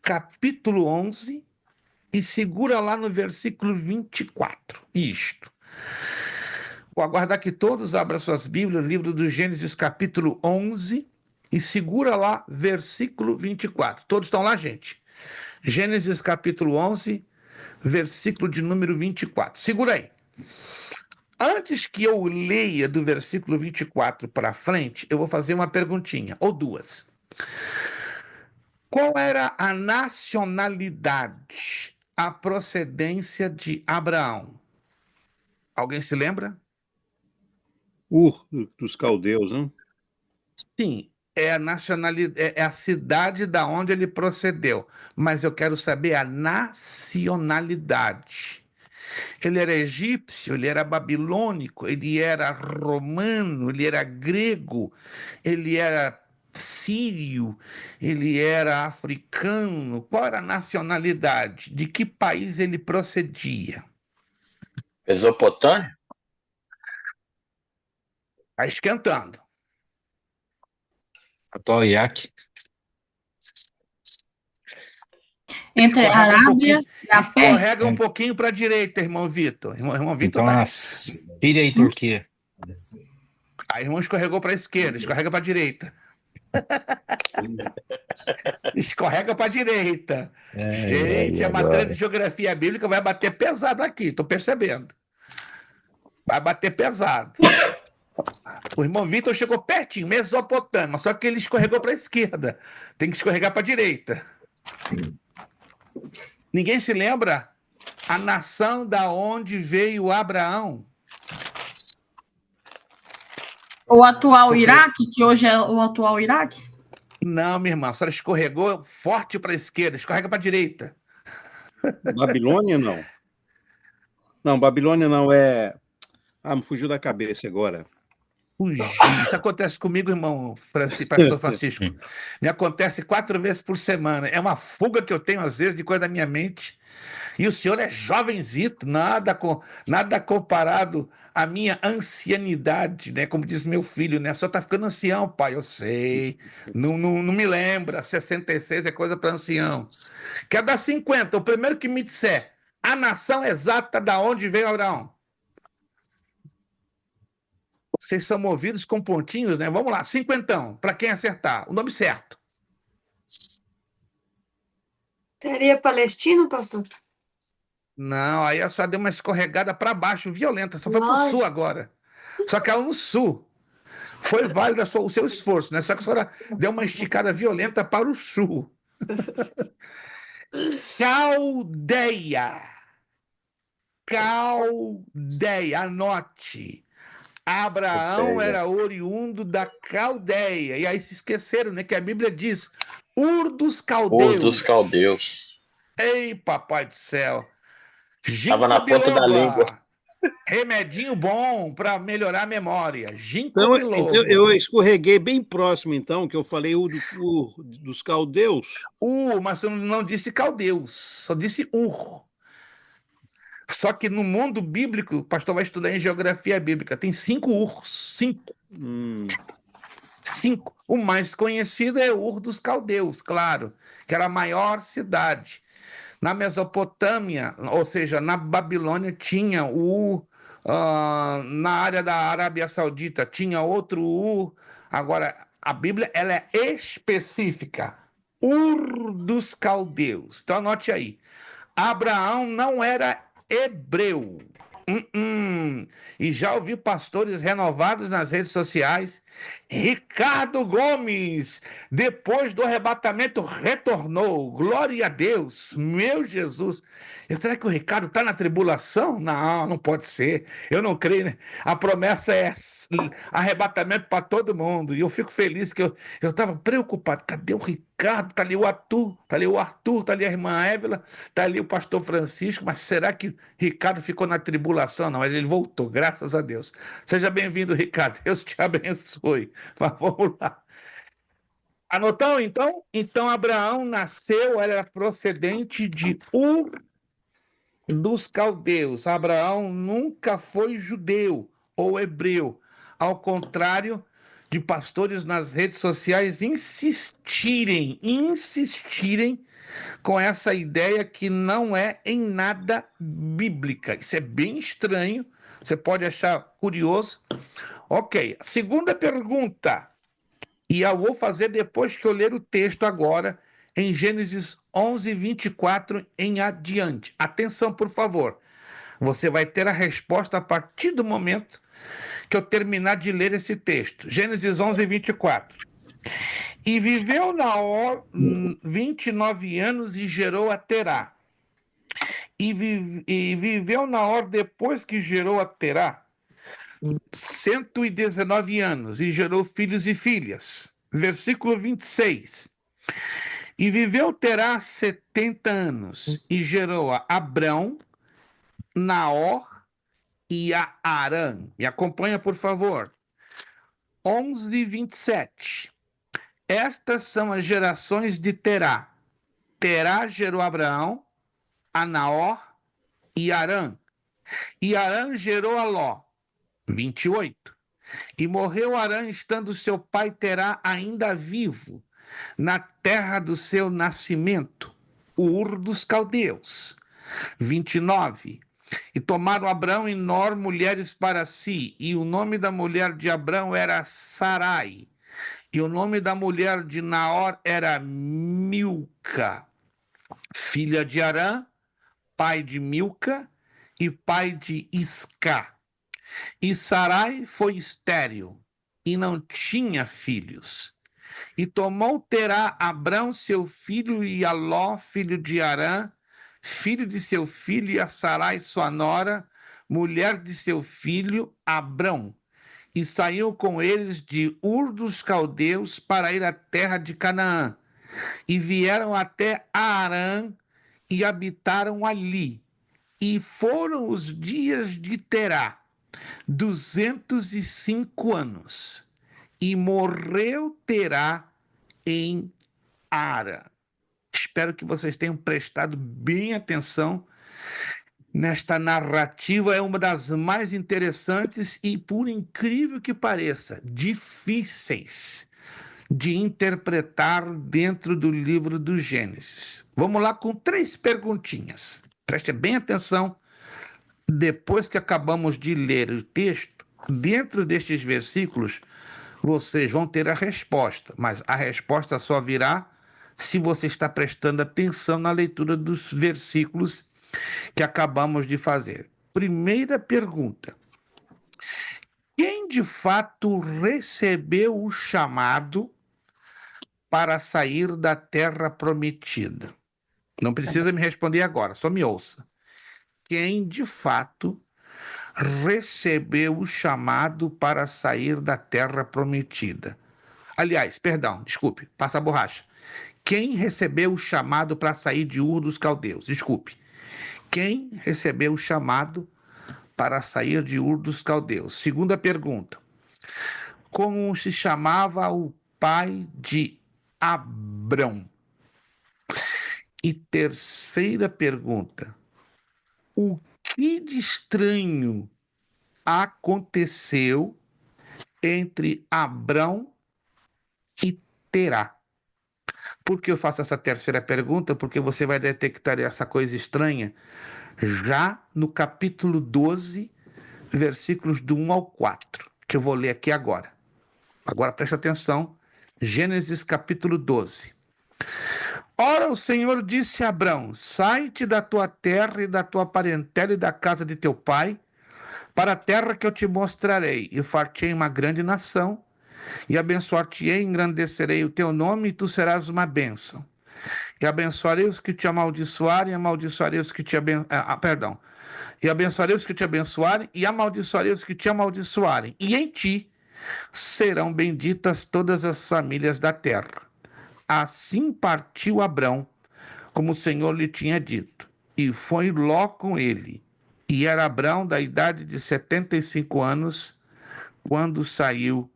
capítulo 11 e e segura lá no versículo 24. Isto. Vou aguardar que todos abram suas Bíblias, livro do Gênesis, capítulo 11, e segura lá, versículo 24. Todos estão lá, gente? Gênesis, capítulo 11, versículo de número 24. Segura aí. Antes que eu leia do versículo 24 para frente, eu vou fazer uma perguntinha, ou duas. Qual era a nacionalidade, a procedência de Abraão? Alguém se lembra? Dos caldeus, né? Sim, é a nacionalidade, é a cidade da onde ele procedeu, mas eu quero saber a nacionalidade. Ele era egípcio, ele era babilônico, ele era romano, ele era grego, ele era sírio, ele era africano. Qual era a nacionalidade? De que país ele procedia? Mesopotâmia? Está esquentando. Atual Iraque. Entre a Escorrega um Arábia pouquinho, e a Pérsia. escorrega um pouquinho para a direita, irmão Vitor. Irmão Vitor Então, tá. a Síria e Turquia. Aí, irmão escorregou para a esquerda, escorrega para a direita. Escorrega para a direita. Gente, a matéria de geografia bíblica vai bater pesado aqui, estou percebendo. Vai bater pesado. O irmão Vitor chegou pertinho, Mesopotâmia, só que ele escorregou para a esquerda. Tem que escorregar para a direita. Ninguém se lembra a nação da onde veio Abraão? O atual Iraque, que hoje é o atual Iraque? Não, minha irmã, a senhora escorregou forte para a esquerda, escorrega para a direita. Babilônia, não. Não, Babilônia não é... Ah, me fugiu da cabeça agora. Isso acontece comigo, irmão pastor Francisco. Me acontece 4 vezes por semana. É uma fuga que eu tenho, às vezes, de coisa da minha mente. E o senhor é jovenzito, nada comparado à minha ancianidade, né? Como diz meu filho, né? O senhor está ficando ancião, pai, eu sei. Não me lembra, 66 é coisa para ancião. Quer dar 50, o primeiro que me disser a nação exata da onde veio Abraão. Vocês são movidos com pontinhos, né? Vamos lá, 50, para quem acertar, o nome certo. Seria Palestina, pastor? Não, aí a senhora deu uma escorregada para baixo, violenta, só foi para o sul agora. Só caiu no sul. Foi válido o seu esforço, né? Só que a senhora deu uma esticada violenta para o sul. Caldeia. Caldeia, anote. Abraão era oriundo da Caldeia. E aí se esqueceram, né? Que a Bíblia diz Ur dos Caldeus. Ur dos Caldeus. Ei, papai do céu. Tava na ponta da língua. Remedinho bom para melhorar a memória. Ginkgo Então, biloba. eu escorreguei bem próximo, então, que eu falei dos caldeus. Mas você não disse caldeus, só disse Ur. Só que no mundo bíblico, o pastor vai estudar em geografia bíblica, tem 5 Urs. 5. 5. O mais conhecido é Ur dos Caldeus, claro, que era a maior cidade. Na Mesopotâmia, ou seja, na Babilônia, tinha Ur. Na área da Arábia Saudita tinha outro Ur. Agora, a Bíblia ela é específica. Ur dos Caldeus. Então, anote aí. Abraão não era hebreu. E já ouvi pastores renovados nas redes sociais. Ricardo Gomes, depois do arrebatamento, retornou. Glória a Deus, meu Jesus. Será que o Ricardo está na tribulação? Não pode ser. Eu não creio, né? A promessa é arrebatamento para todo mundo. E eu fico feliz que eu estava preocupado. Cadê o Ricardo? Está ali o Arthur, está ali a irmã Évila, está ali o pastor Francisco. Mas será que Ricardo ficou na tribulação? Não, ele voltou, graças a Deus. Seja bem-vindo, Ricardo. Deus te abençoe. Mas vamos lá. Anotou, então? Então, Abraão nasceu, era procedente de Ur dos Caldeus. Abraão nunca foi judeu ou hebreu. Ao contrário de pastores nas redes sociais insistirem com essa ideia que não é em nada bíblica. Isso é bem estranho, você pode achar curioso. Ok, segunda pergunta, e eu vou fazer depois que eu ler o texto agora, em Gênesis 11, 24 em adiante. Atenção, por favor. Você vai ter a resposta a partir do momento que eu terminar de ler esse texto. Gênesis 11, 24. E viveu Naor 29 anos e gerou a Terá. E viveu Naor depois que gerou a Terá 119 anos e gerou filhos e filhas. Versículo 26. E viveu Terá 70 anos e gerou a Abrão, Naor e a Arã. Me acompanha, por favor. 11, 27. Estas são as gerações de Terá. Terá gerou Abraão, a Naor e Arã. E Arã gerou a Ló. 28. E morreu Arã estando seu pai Terá ainda vivo, na terra do seu nascimento, Ur dos Caldeus. 29. E tomaram Abrão e Nor mulheres para si, e o nome da mulher de Abrão era Sarai, e o nome da mulher de Naor era Milca, filha de Arã, pai de Milca e pai de Isca. E Sarai foi estéril e não tinha filhos. E tomou Terá Abrão seu filho e a Ló, filho de Arã, filho de seu filho, e a Sarai sua nora, mulher de seu filho Abrão. E saiu com eles de Ur dos Caldeus para ir à terra de Canaã. E vieram até Arã e habitaram ali. E foram os dias de Terá 205 anos. E morreu Terá em Arã. Espero que vocês tenham prestado bem atenção nesta narrativa. É uma das mais interessantes e, por incrível que pareça, difíceis de interpretar dentro do livro do Gênesis. Vamos lá com 3 perguntinhas. Preste bem atenção. Depois que acabamos de ler o texto, dentro destes versículos, vocês vão ter a resposta, mas a resposta só virá se você está prestando atenção na leitura dos versículos que acabamos de fazer. Primeira pergunta: quem de fato recebeu o chamado para sair da terra prometida? Não precisa me responder agora, só me ouça. Quem de fato recebeu o chamado para sair da terra prometida? Aliás, perdão, desculpe, passa a borracha. Quem recebeu o chamado para sair de Ur dos Caldeus? Desculpe. Quem recebeu o chamado para sair de Ur dos Caldeus? Segunda pergunta: como se chamava o pai de Abrão? E terceira pergunta: o que de estranho aconteceu entre Abrão e Terá? Por que eu faço essa terceira pergunta? Porque você vai detectar essa coisa estranha já no capítulo 12, versículos do 1 ao 4, que eu vou ler aqui agora. Agora presta atenção, Gênesis capítulo 12. Ora, o Senhor disse a Abrão: sai-te da tua terra e da tua parentela e da casa de teu pai, para a terra que eu te mostrarei, e far-te-ei uma grande nação, e abençoar-te-ei, engrandecerei o teu nome, e tu serás uma bênção. E abençoarei os que te amaldiçoarem, e amaldiçoarei os que te E abençoarei os que te abençoarem, e amaldiçoarei os que te amaldiçoarem. E em ti serão benditas todas as famílias da terra. Assim partiu Abrão, como o Senhor lhe tinha dito, e foi Ló com ele. E era Abrão da idade de 75 anos, quando saiu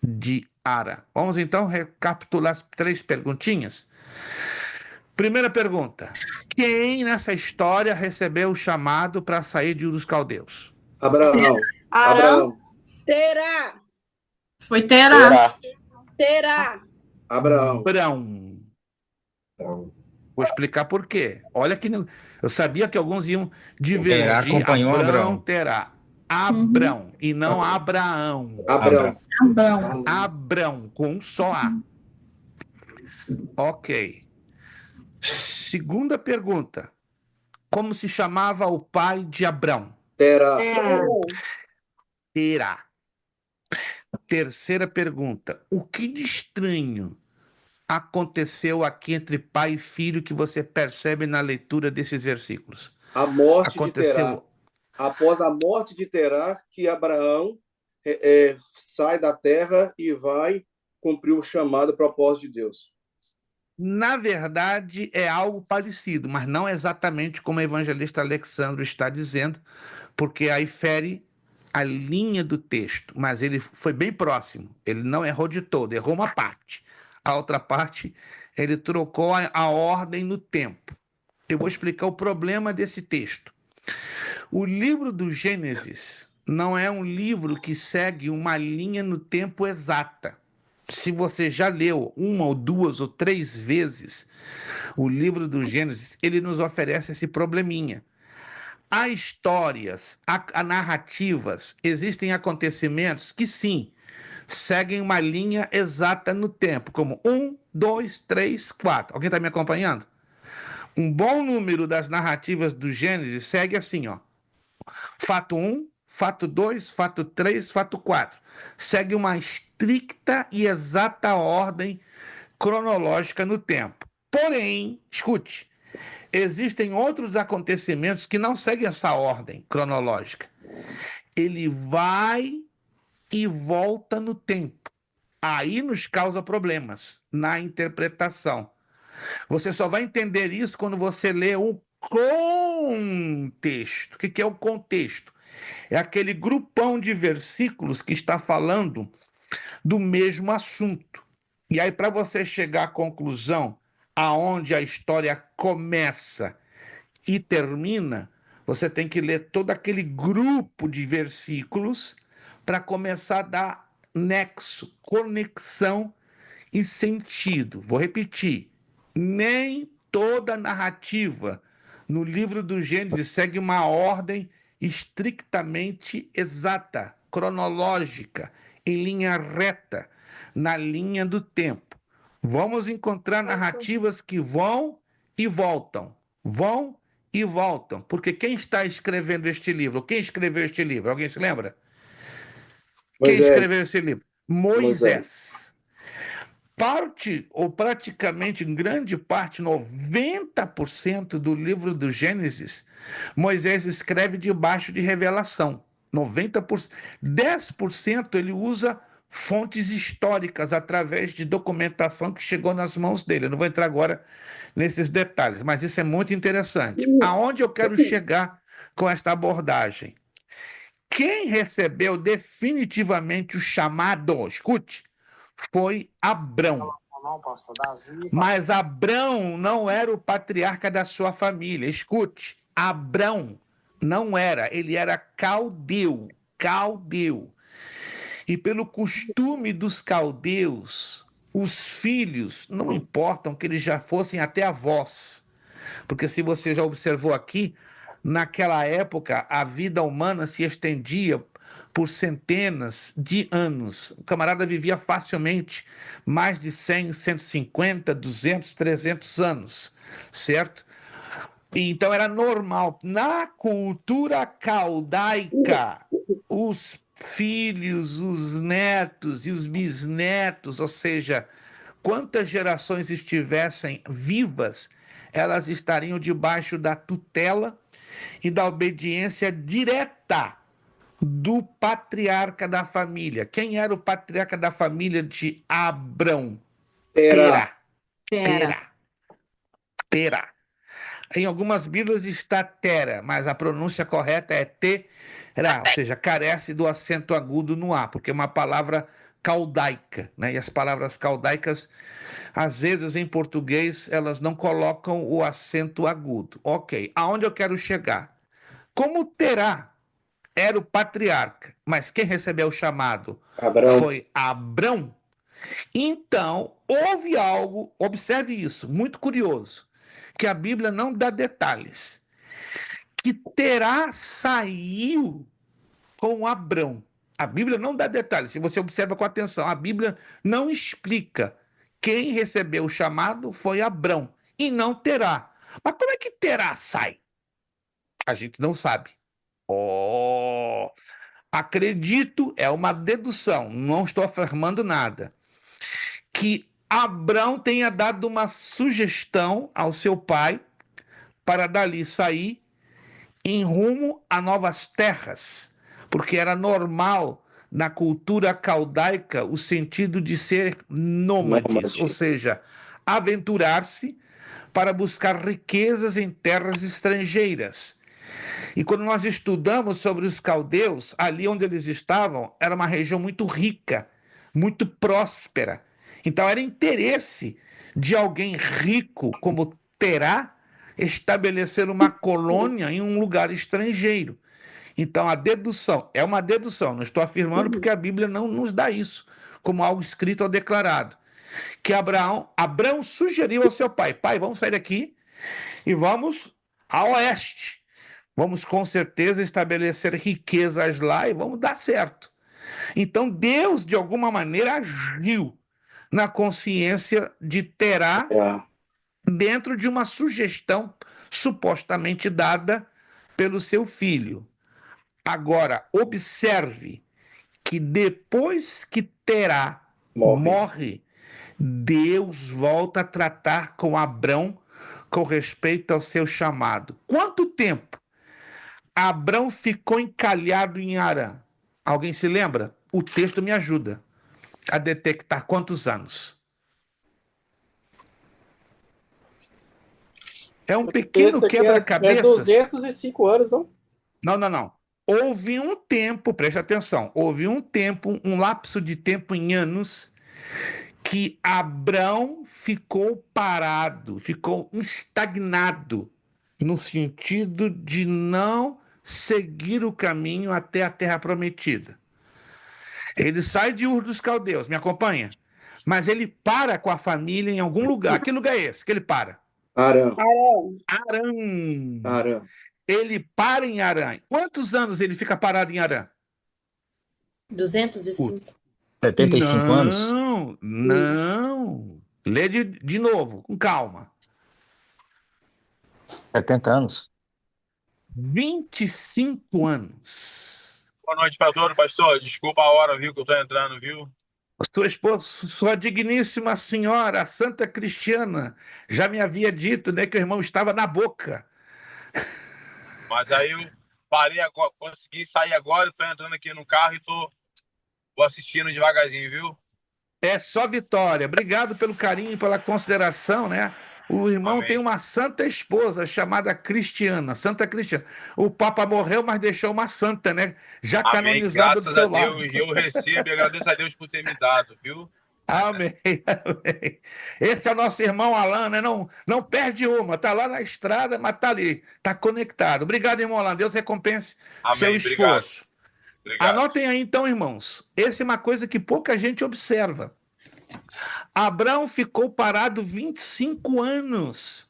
de Arã. Vamos então recapitular as 3 perguntinhas. Primeira pergunta: quem nessa história recebeu o chamado para sair de Ur dos Caldeus? Abraão. Arão. Terá. Foi Terá. Terá. Abraão. Abrão. Vou explicar por quê. Olha que eu sabia que alguns iam divergir. acompanhou Abraão. Terá. Abrão e não Abraão. Abraão. Abrão, com um só A. Ok. Segunda pergunta. Como se chamava o pai de Abrão? Terá. Terá. Terceira pergunta. O que de estranho aconteceu aqui entre pai e filho que você percebe na leitura desses versículos? A morte de Aconteceu. Terá. Após a morte de Terá, que Abraão sai da terra e vai cumprir o chamado propósito de Deus. Na verdade, é algo parecido, mas não exatamente como o evangelista Alexandre está dizendo, porque aí fere a linha do texto, mas ele foi bem próximo. Ele não errou de todo, errou uma parte. A outra parte, ele trocou a ordem no tempo. Eu vou explicar o problema desse texto. O livro do Gênesis não é um livro que segue uma linha no tempo exata. Se você já leu uma ou duas ou três vezes o livro do Gênesis, ele nos oferece esse probleminha. Há histórias, há narrativas, existem acontecimentos que sim, seguem uma linha exata no tempo, como 1, 2, 3, 4. Alguém está me acompanhando? Um bom número das narrativas do Gênesis segue assim, ó. Fato 1, fato 2, fato 3, fato 4. Segue uma estricta e exata ordem cronológica no tempo. Porém, escute, existem outros acontecimentos que não seguem essa ordem cronológica. Ele vai e volta no tempo. Aí nos causa problemas na interpretação. Você só vai entender isso quando você lê o contexto. O que é o contexto? É aquele grupão de versículos que está falando do mesmo assunto. E aí, para você chegar à conclusão aonde a história começa e termina, você tem que ler todo aquele grupo de versículos para começar a dar nexo, conexão e sentido. Vou repetir: nem toda narrativa no livro do Gênesis segue uma ordem estritamente exata, cronológica, em linha reta, na linha do tempo. Vamos encontrar narrativas que vão e voltam, porque quem está escrevendo este livro? Quem escreveu este livro? Alguém se lembra? Quem escreveu esse livro? Moisés. Parte, ou praticamente em grande parte, 90% do livro do Gênesis, Moisés escreve debaixo de revelação. 90%. 10% ele usa fontes históricas através de documentação que chegou nas mãos dele. Eu não vou entrar agora nesses detalhes, mas isso é muito interessante. Aonde eu quero chegar com esta abordagem? Quem recebeu definitivamente o chamado, escute, foi Abrão. Mas Abrão não era o patriarca da sua família. Escute, Abrão não era, ele era caldeu. E pelo costume dos caldeus, os filhos, não importam que eles já fossem até avós, porque se você já observou aqui, naquela época a vida humana se estendia por centenas de anos. O camarada vivia facilmente mais de 100, 150, 200, 300 anos, certo? Então era normal. Na cultura caldaica, os filhos, os netos e os bisnetos, ou seja, quantas gerações estivessem vivas, elas estariam debaixo da tutela e da obediência direta do patriarca da família. Quem era o patriarca da família de Abrão? Terá. Em algumas Bíblias está Tera, mas a pronúncia correta é Terá, ou seja, carece do acento agudo no A, porque é uma palavra caldaica, né? E as palavras caldaicas, às vezes em português, elas não colocam o acento agudo. Ok, aonde eu quero chegar? Como Terá era o patriarca, mas quem recebeu o chamado Abraão. foi Abrão. Então, houve algo, observe isso, muito curioso, que a Bíblia não dá detalhes, que Terá saiu com Abrão. A Bíblia não dá detalhes, se você observa com atenção, a Bíblia não explica. Quem recebeu o chamado foi Abrão, e não Terá. Mas como é que Terá sai? A gente não sabe. Oh, acredito, é uma dedução, não estou afirmando nada, que Abrão tenha dado uma sugestão ao seu pai para dali sair em rumo a novas terras, porque era normal na cultura caldaica o sentido de ser nômades, ou seja, aventurar-se para buscar riquezas em terras estrangeiras. E quando nós estudamos sobre os caldeus, ali onde eles estavam, era uma região muito rica, muito próspera. Então era interesse de alguém rico como Terá estabelecer uma colônia em um lugar estrangeiro. Então a dedução é uma dedução, não estou afirmando porque a Bíblia não nos dá isso como algo escrito ou declarado. Que Abraão sugeriu ao seu pai: pai, vamos sair daqui e vamos a oeste. Vamos com certeza estabelecer riquezas lá e vamos dar certo. Então Deus, de alguma maneira, agiu na consciência de Terá dentro de uma sugestão supostamente dada pelo seu filho. Agora, observe que depois que Terá morre, Deus volta a tratar com Abrão com respeito ao seu chamado. Quanto tempo Abrão ficou encalhado em Harã? Alguém se lembra? O texto me ajuda a detectar quantos anos. É um pequeno quebra-cabeças. É 205 anos, não? Não. Houve um tempo, preste atenção, houve um tempo, um lapso de tempo em anos, que Abrão ficou parado, ficou estagnado, no sentido de não seguir o caminho até a terra prometida. Ele sai de Ur dos Caldeus, me acompanha? Mas ele para com a família em algum lugar. Que lugar é esse que ele para? Harã. Harã. Ele para em Harã. Quantos anos ele fica parado em Harã? 205. 75 anos? Não. Lê de novo, com calma. 70 anos. 25 anos. Boa noite para todos, pastor. Desculpa a hora, viu, que eu tô entrando, viu? Sua esposa, sua digníssima senhora, a Santa Cristiana, já me havia dito, né, que o irmão estava na boca. Mas aí eu parei agora, consegui sair agora, tô entrando aqui no carro e vou assistindo devagarzinho, viu? É só vitória. Obrigado pelo carinho e pela consideração, né? O irmão tem uma santa esposa chamada Cristiana, Santa Cristiana. O Papa morreu, mas deixou uma santa, né? Já canonizada do seu lado. Graças a Deus, eu recebo e agradeço a Deus por ter me dado, viu? Amém. Esse é o nosso irmão Alan, né? Não perde uma, tá lá na estrada, mas tá ali, tá conectado. Obrigado, irmão Alan. Deus recompense seu esforço. Obrigado. Anotem aí, então, irmãos. Essa é uma coisa que pouca gente observa. Abrão ficou parado 25 anos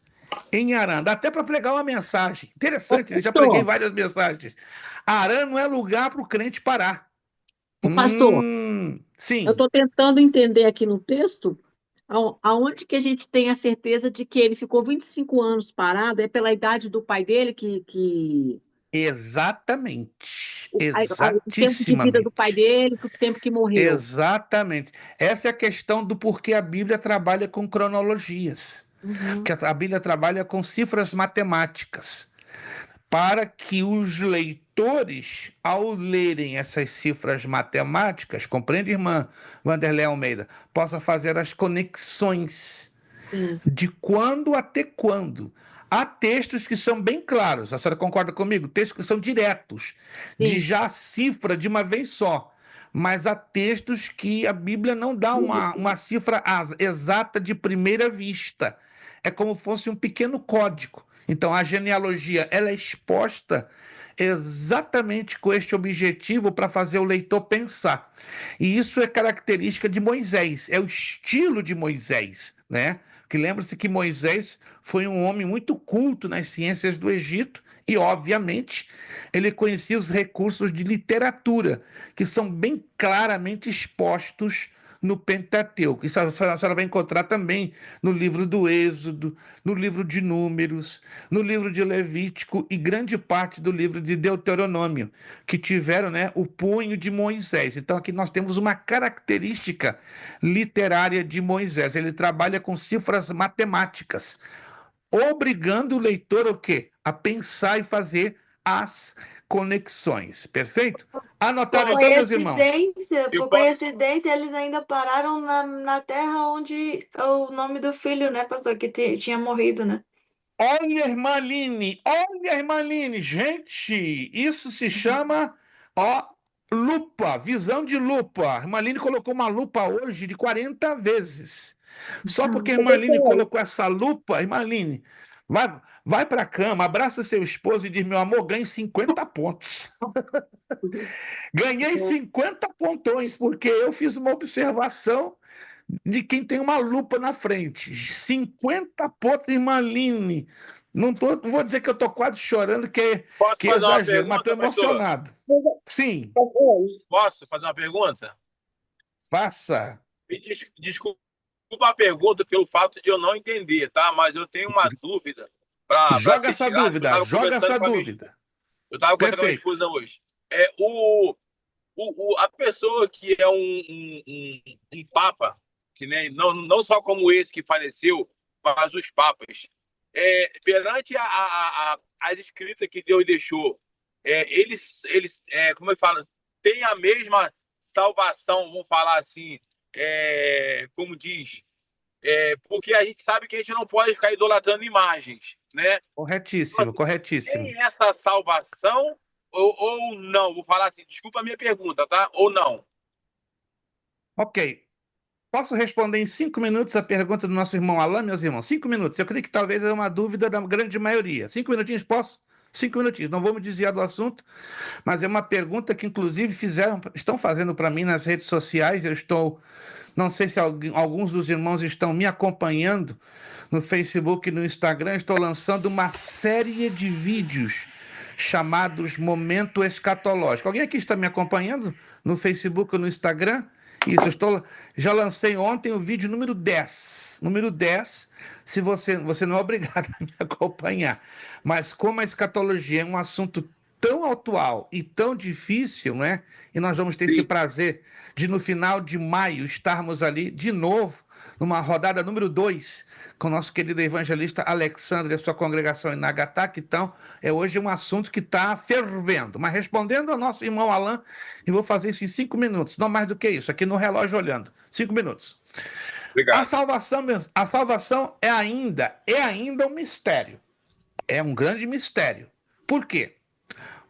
em Harã. Dá até para pregar uma mensagem. Interessante, eu já preguei várias mensagens. Harã não é lugar para o crente parar. Pastor, sim. Eu estou tentando entender aqui no texto aonde que a gente tem a certeza de que ele ficou 25 anos parado. É pela idade do pai dele que... Exatamente. O tempo de vida do pai dele, o tempo que morreu. Exatamente. Essa é a questão do porquê a Bíblia trabalha com cronologias. Porque a Bíblia trabalha com cifras matemáticas. Para que os leitores, ao lerem essas cifras matemáticas, compreende, irmã Vanderlei Almeida, possa fazer as conexões de quando até quando. Há textos que são bem claros, a senhora concorda comigo? Textos que são diretos, de já cifra de uma vez só. Mas há textos que a Bíblia não dá uma cifra exata de primeira vista. É como se fosse um pequeno código. Então, a genealogia ela é exposta exatamente com este objetivo para fazer o leitor pensar. E isso é característica de Moisés, é o estilo de Moisés, né? Que lembra-se que Moisés foi um homem muito culto nas ciências do Egito e, obviamente, ele conhecia os recursos de literatura, que são bem claramente expostos no Pentateuco. Isso a senhora vai encontrar também no livro do Êxodo, no livro de Números, no livro de Levítico e grande parte do livro de Deuteronômio, que tiveram, né, o punho de Moisés. Então aqui nós temos uma característica literária de Moisés. Ele trabalha com cifras matemáticas, obrigando o leitor o quê? A pensar e fazer as conexões. Perfeito? Anotaram então, meus irmãos? Por coincidência, eles ainda pararam na terra onde o nome do filho, né, pastor, que tinha morrido, né? Olha, irmã Aline, gente, isso se chama, ó, lupa, visão de lupa. A irmã Aline colocou uma lupa hoje de 40 vezes. Só porque a irmã Aline colocou essa lupa, irmã Aline, vai para a cama, abraça seu esposo e diz, meu amor, ganhe 50 pontos. Ganhei 50 pontões, porque eu fiz uma observação de quem tem uma lupa na frente. 50 pontos, irmã Aline. Não vou dizer que eu estou quase chorando, que é exagero, mas estou emocionado. Sim. Posso fazer uma pergunta? Faça. Desculpa a pergunta pelo fato de eu não entender, tá? Mas eu tenho uma dúvida. Joga essa dúvida. Eu estava conversando com a minha esposa hoje. A pessoa que é um papa, que nem, não só como esse que faleceu, mas os papas, perante as escritas que Deus deixou, eles como eu falo, têm a mesma salvação, vamos falar assim, como diz, porque a gente sabe que a gente não pode ficar idolatrando imagens, né? Corretíssimo. Tem essa salvação ou não? Vou falar assim, desculpa a minha pergunta, tá? Ou não? Ok. Posso responder em 5 minutos a pergunta do nosso irmão Alan, meus irmãos? 5 minutos. Eu creio que talvez é uma dúvida da grande maioria. 5 minutinhos, posso? 5 minutinhos. Não vou me desviar do assunto, mas é uma pergunta que, inclusive, estão fazendo para mim nas redes sociais. Não sei se alguns dos irmãos estão me acompanhando no Facebook e no Instagram. Estou lançando uma série de vídeos chamados Momento Escatológico. Alguém aqui está me acompanhando no Facebook ou no Instagram? Isso, já lancei ontem o vídeo número 10. Número 10, se você não é obrigado a me acompanhar. Mas como a escatologia é um assunto tão atual e tão difícil, né? E nós vamos ter esse prazer de, no final de maio, estarmos ali de novo, numa rodada número 2, com o nosso querido evangelista Alexandre e a sua congregação em Nagataki. Então, hoje um assunto que está fervendo. Mas respondendo ao nosso irmão Alan, e vou fazer isso em 5 minutos, não mais do que isso, aqui no relógio olhando. 5 minutos. Obrigado. A salvação é ainda um mistério. É um grande mistério. Por quê?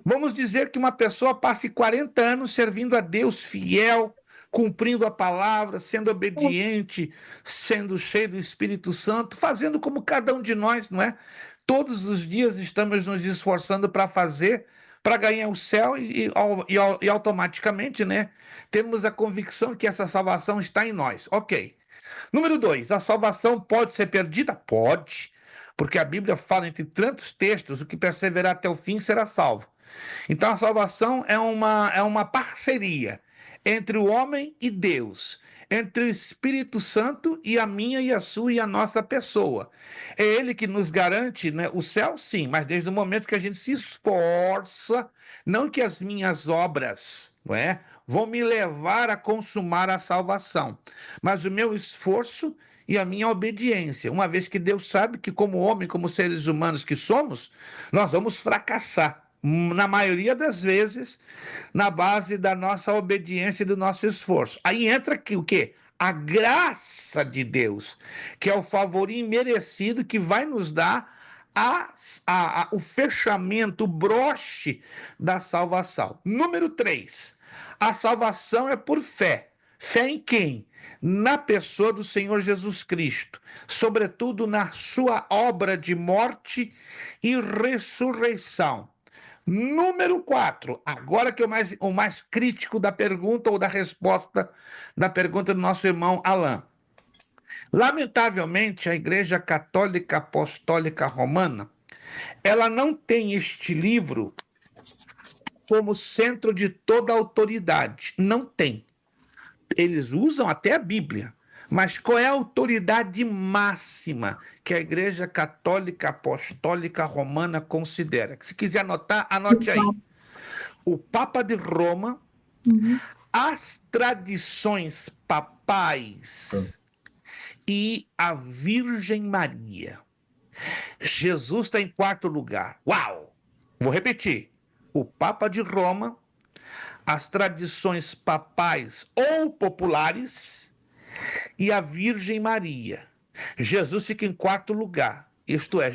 Vamos dizer que uma pessoa passe 40 anos servindo a Deus fiel, cumprindo a palavra, sendo obediente, sendo cheio do Espírito Santo, fazendo como cada um de nós, não é? Todos os dias estamos nos esforçando para fazer, para ganhar o céu e automaticamente, né? Temos a convicção que essa salvação está em nós. Ok. Número 2, a salvação pode ser perdida? Pode, porque a Bíblia fala entre tantos textos, o que perseverar até o fim será salvo. Então a salvação é uma parceria entre o homem e Deus, entre o Espírito Santo e a minha e a sua e a nossa pessoa. É ele que nos garante, né, o céu, sim, mas desde o momento que a gente se esforça, não que as minhas obras, não é, vão me levar a consumar a salvação, mas o meu esforço e a minha obediência, uma vez que Deus sabe que como homem, como seres humanos que somos, nós vamos fracassar. Na maioria das vezes, na base da nossa obediência e do nosso esforço. Aí entra aqui o quê? A graça de Deus, que é o favor imerecido que vai nos dar o fechamento, o broche da salvação. Número 3, a salvação é por fé. Fé em quem? Na pessoa do Senhor Jesus Cristo, sobretudo na sua obra de morte e ressurreição. Número 4, agora que é o mais crítico da pergunta ou da resposta da pergunta do nosso irmão Alain. Lamentavelmente, a Igreja Católica Apostólica Romana, ela não tem este livro como centro de toda a autoridade. Não tem. Eles usam até a Bíblia. Mas qual é a autoridade máxima que a Igreja Católica Apostólica Romana considera? Se quiser anotar, anote aí. O Papa de Roma, as tradições papais e a Virgem Maria. Jesus está em 4º lugar. Uau! Vou repetir. O Papa de Roma, as tradições papais ou populares e a Virgem Maria. Jesus fica em 4º lugar. Isto é,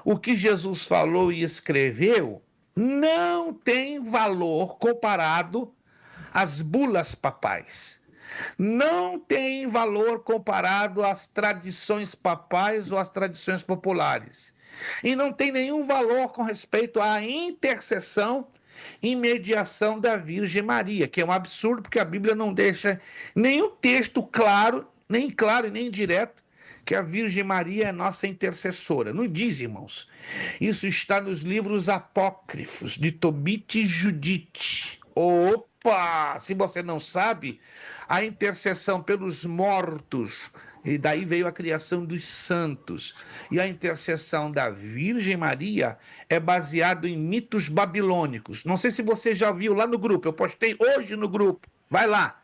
o que Jesus falou e escreveu não tem valor comparado às bulas papais. Não tem valor comparado às tradições papais ou às tradições populares. E não tem nenhum valor com respeito à intercessão e mediação da Virgem Maria, que é um absurdo, porque a Bíblia não deixa nenhum texto claro e nem direto, que a Virgem Maria é nossa intercessora. Não diz, irmãos. Isso está nos livros apócrifos de Tobit e Judite. Opa! Se você não sabe, a intercessão pelos mortos, e daí veio a criação dos santos, e a intercessão da Virgem Maria é baseado em mitos babilônicos. Não sei se você já viu lá no grupo, eu postei hoje no grupo, vai lá.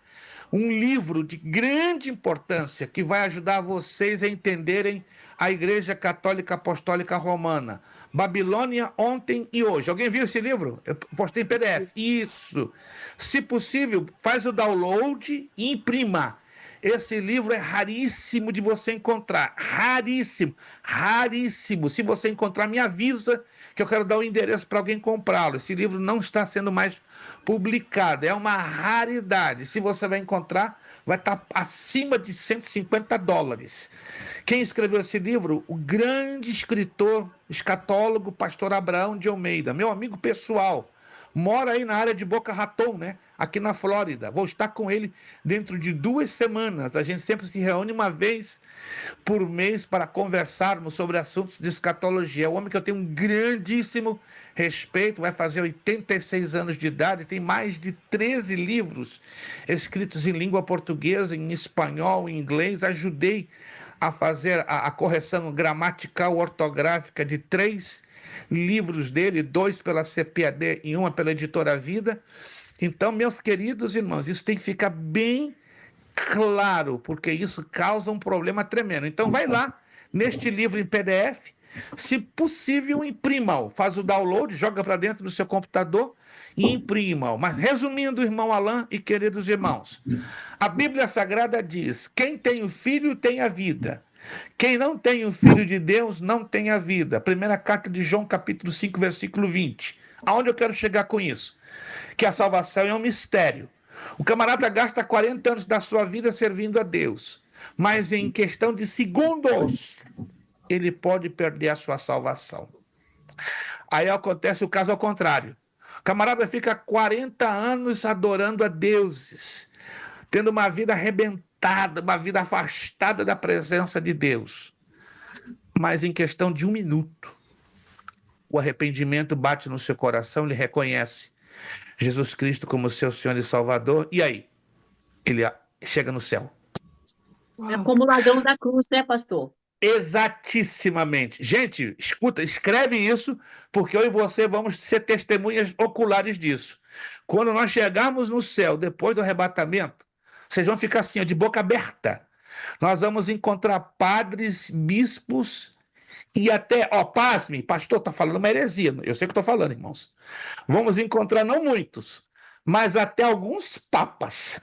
Um livro de grande importância que vai ajudar vocês a entenderem a Igreja Católica Apostólica Romana. Babilônia ontem e hoje. Alguém viu esse livro? Eu postei em PDF. Isso. Se possível, faz o download e imprima. Esse livro é raríssimo de você encontrar. Raríssimo. Raríssimo. Se você encontrar, me avisa que eu quero dar o endereço para alguém comprá-lo. Esse livro não está sendo mais publicado. É uma raridade. Se você vai encontrar, vai estar acima de $150. Quem escreveu esse livro? O grande escritor, escatólogo, pastor Abraão de Almeida, meu amigo pessoal. Mora aí na área de Boca Raton, né? Aqui na Flórida. Vou estar com ele dentro de 2 semanas. A gente sempre se reúne uma vez por mês para conversarmos sobre assuntos de escatologia. É um homem que eu tenho um grandíssimo respeito, vai fazer 86 anos de idade, tem mais de 13 livros escritos em língua portuguesa, em espanhol, em inglês. Ajudei a fazer a correção gramatical ortográfica de 3 livros dele, 2 pela CPAD e 1 pela Editora Vida. Então, meus queridos irmãos, isso tem que ficar bem claro, porque isso causa um problema tremendo. Então, vai lá, neste livro em PDF, se possível, imprima-o. Faz o download, joga para dentro do seu computador e imprima-o. Mas, resumindo, irmão Alain e queridos irmãos, a Bíblia Sagrada diz: quem tem o Filho tem a vida. Quem não tem o Filho de Deus não tem a vida. Primeira carta de João, capítulo 5, versículo 20. Aonde eu quero chegar com isso? Que a salvação é um mistério. O camarada gasta 40 anos da sua vida servindo a Deus, mas em questão de segundos, ele pode perder a sua salvação. Aí acontece o caso ao contrário. O camarada fica 40 anos adorando a deuses, tendo uma vida arrebentada, uma vida afastada da presença de Deus. Mas em questão de 1 minuto, o arrependimento bate no seu coração, ele reconhece Jesus Cristo como seu Senhor e Salvador, e aí? Ele chega no céu. É como o ladrão da cruz, né, pastor? Exatissimamente. Gente, escuta, escreve isso, porque eu e você vamos ser testemunhas oculares disso. Quando nós chegarmos no céu, depois do arrebatamento, vocês vão ficar assim, ó, de boca aberta. Nós vamos encontrar padres, bispos e até, ó, pasme, pastor, está falando uma heresia. Eu sei o que estou falando, irmãos. Vamos encontrar não muitos, mas até alguns papas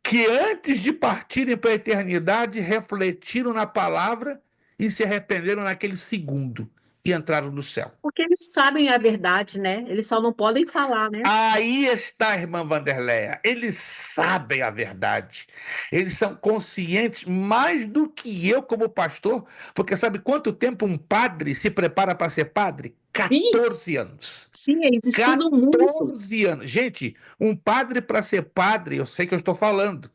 que antes de partirem para a eternidade refletiram na palavra e se arrependeram naquele segundo. e entraram no céu. Porque eles sabem a verdade, né? Eles só não podem falar, né? Aí está a irmã Wanderleia. Eles sabem a verdade. Eles são conscientes mais do que eu como pastor, porque sabe quanto tempo um padre se prepara para ser padre? Sim. 14 anos. Sim, eles estudam muito. 14 anos. Gente, um padre para ser padre, eu sei que eu estou falando.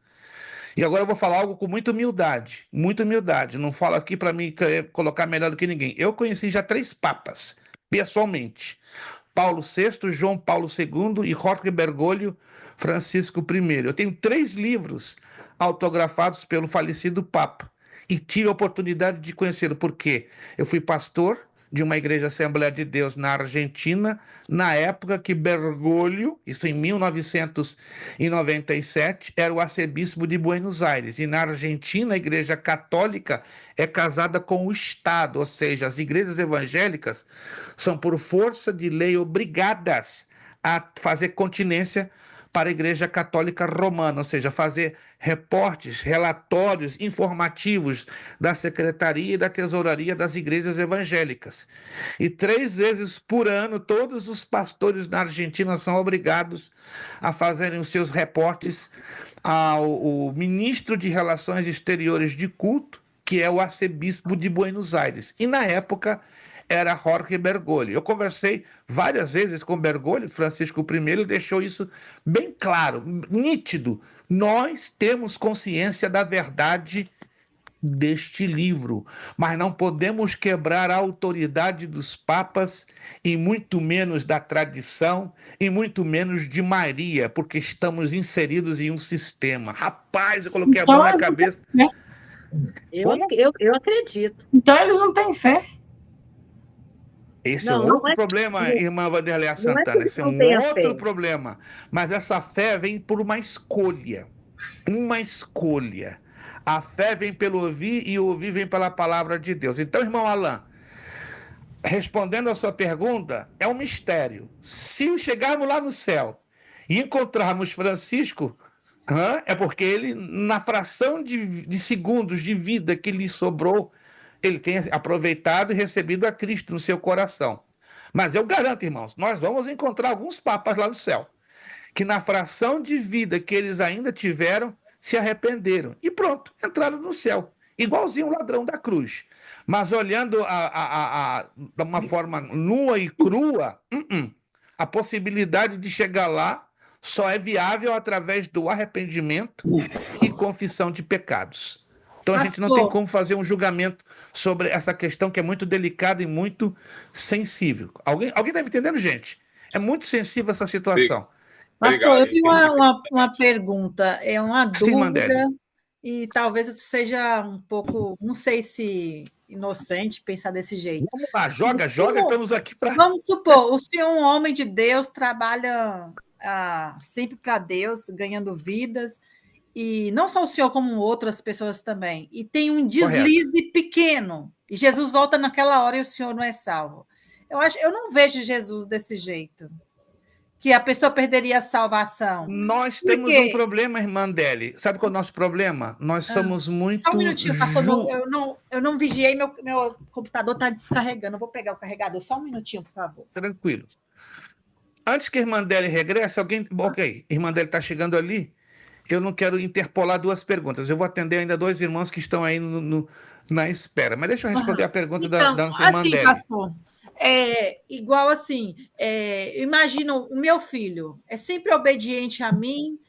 E agora eu vou falar algo com muita humildade. Muita humildade. Não falo aqui para me colocar melhor do que ninguém. Eu conheci já 3 papas, pessoalmente. Paulo VI, João Paulo II e Jorge Bergoglio, Francisco I. Eu tenho 3 livros autografados pelo falecido Papa e tive a oportunidade de conhecê-lo, porque eu fui pastor de uma igreja Assembleia de Deus na Argentina, na época que Bergoglio, isso em 1997, era o arcebispo de Buenos Aires. E na Argentina, a igreja católica é casada com o Estado, ou seja, as igrejas evangélicas são, por força de lei, obrigadas a fazer continência para a Igreja Católica Romana, ou seja, fazer reportes, relatórios informativos da Secretaria e da Tesouraria das igrejas evangélicas. E 3 vezes por ano, todos os pastores na Argentina são obrigados a fazerem os seus reportes ao ministro de Relações Exteriores de Culto, que é o arcebispo de Buenos Aires. E na época era Jorge Bergoglio. Eu conversei várias vezes com Bergoglio, Francisco I, ele deixou isso bem claro, nítido. Nós temos consciência da verdade deste livro, mas não podemos quebrar a autoridade dos papas e muito menos da tradição e muito menos de Maria, porque estamos inseridos em um sistema. Rapaz, eu coloquei a mão na cabeça. Eu acredito. Então eles não têm fé. Esse é outro problema, irmã Wanderleia Santana. Esse é um outro problema. Mas essa fé vem por uma escolha. Uma escolha. A fé vem pelo ouvir e o ouvir vem pela palavra de Deus. Então, irmão Alain, respondendo a sua pergunta, é um mistério. Se chegarmos lá no céu e encontrarmos Francisco, é porque ele, na fração de segundos de vida que lhe sobrou, ele tem aproveitado e recebido a Cristo no seu coração. Mas eu garanto, irmãos, nós vamos encontrar alguns papas lá no céu, que na fração de vida que eles ainda tiveram, se arrependeram. E pronto, entraram no céu. Igualzinho o ladrão da cruz. Mas olhando de uma forma nua e crua, a possibilidade de chegar lá só é viável através do arrependimento e confissão de pecados. Então a gente não tem como fazer um julgamento sobre essa questão que é muito delicada e muito sensível. Alguém está me entendendo, gente? É muito sensível essa situação. Pastor, eu tenho uma pergunta, é uma dúvida. Sim, Mandele. E talvez eu seja um pouco, não sei se inocente pensar desse jeito. Vamos lá, joga, estamos aqui para... Vamos supor, o senhor é um homem de Deus, trabalha sempre para Deus, ganhando vidas, e não só o senhor, como outras pessoas também, e tem um deslize pequeno, e Jesus volta naquela hora e o senhor não é salvo. Eu não vejo Jesus desse jeito, que a pessoa perderia a salvação. Nós temos um problema, irmã Deli. Sabe qual é o nosso problema? Nós somos muito... Só um minutinho, pastor, eu não vigiei, meu computador está descarregando, eu vou pegar o carregador, só um minutinho, por favor. Tranquilo. Antes que a irmã Deli regresse, alguém... Ok, a irmã Deli está chegando ali. Eu não quero interpolar 2 perguntas. Eu vou atender ainda 2 irmãos que estão aí na espera. Mas deixa eu responder a pergunta da nossa irmã Deli. Pastor, igual assim, imagino o meu filho é sempre obediente a mim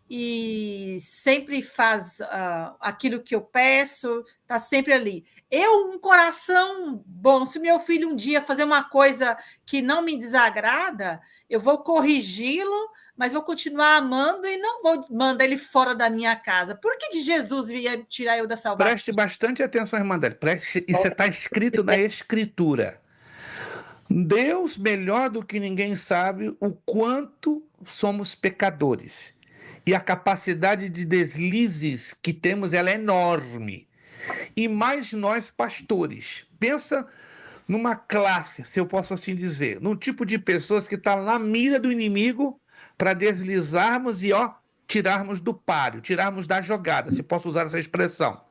e sempre faz aquilo que eu peço, está sempre ali. Um coração bom, se meu filho um dia fazer uma coisa que não me desagrada, eu vou corrigi-lo, mas vou continuar amando e não vou mandar ele fora da minha casa. Por que Jesus ia tirar eu da salvação? Preste bastante atenção, irmã Deli. Isso está escrito na Escritura. Deus, melhor do que ninguém, sabe o quanto somos pecadores. E a capacidade de deslizes que temos, ela é enorme. E mais nós, pastores. Pensa numa classe, se eu posso assim dizer, num tipo de pessoas que estão na mira do inimigo para deslizarmos e tirarmos do páreo, tirarmos da jogada, se posso usar essa expressão.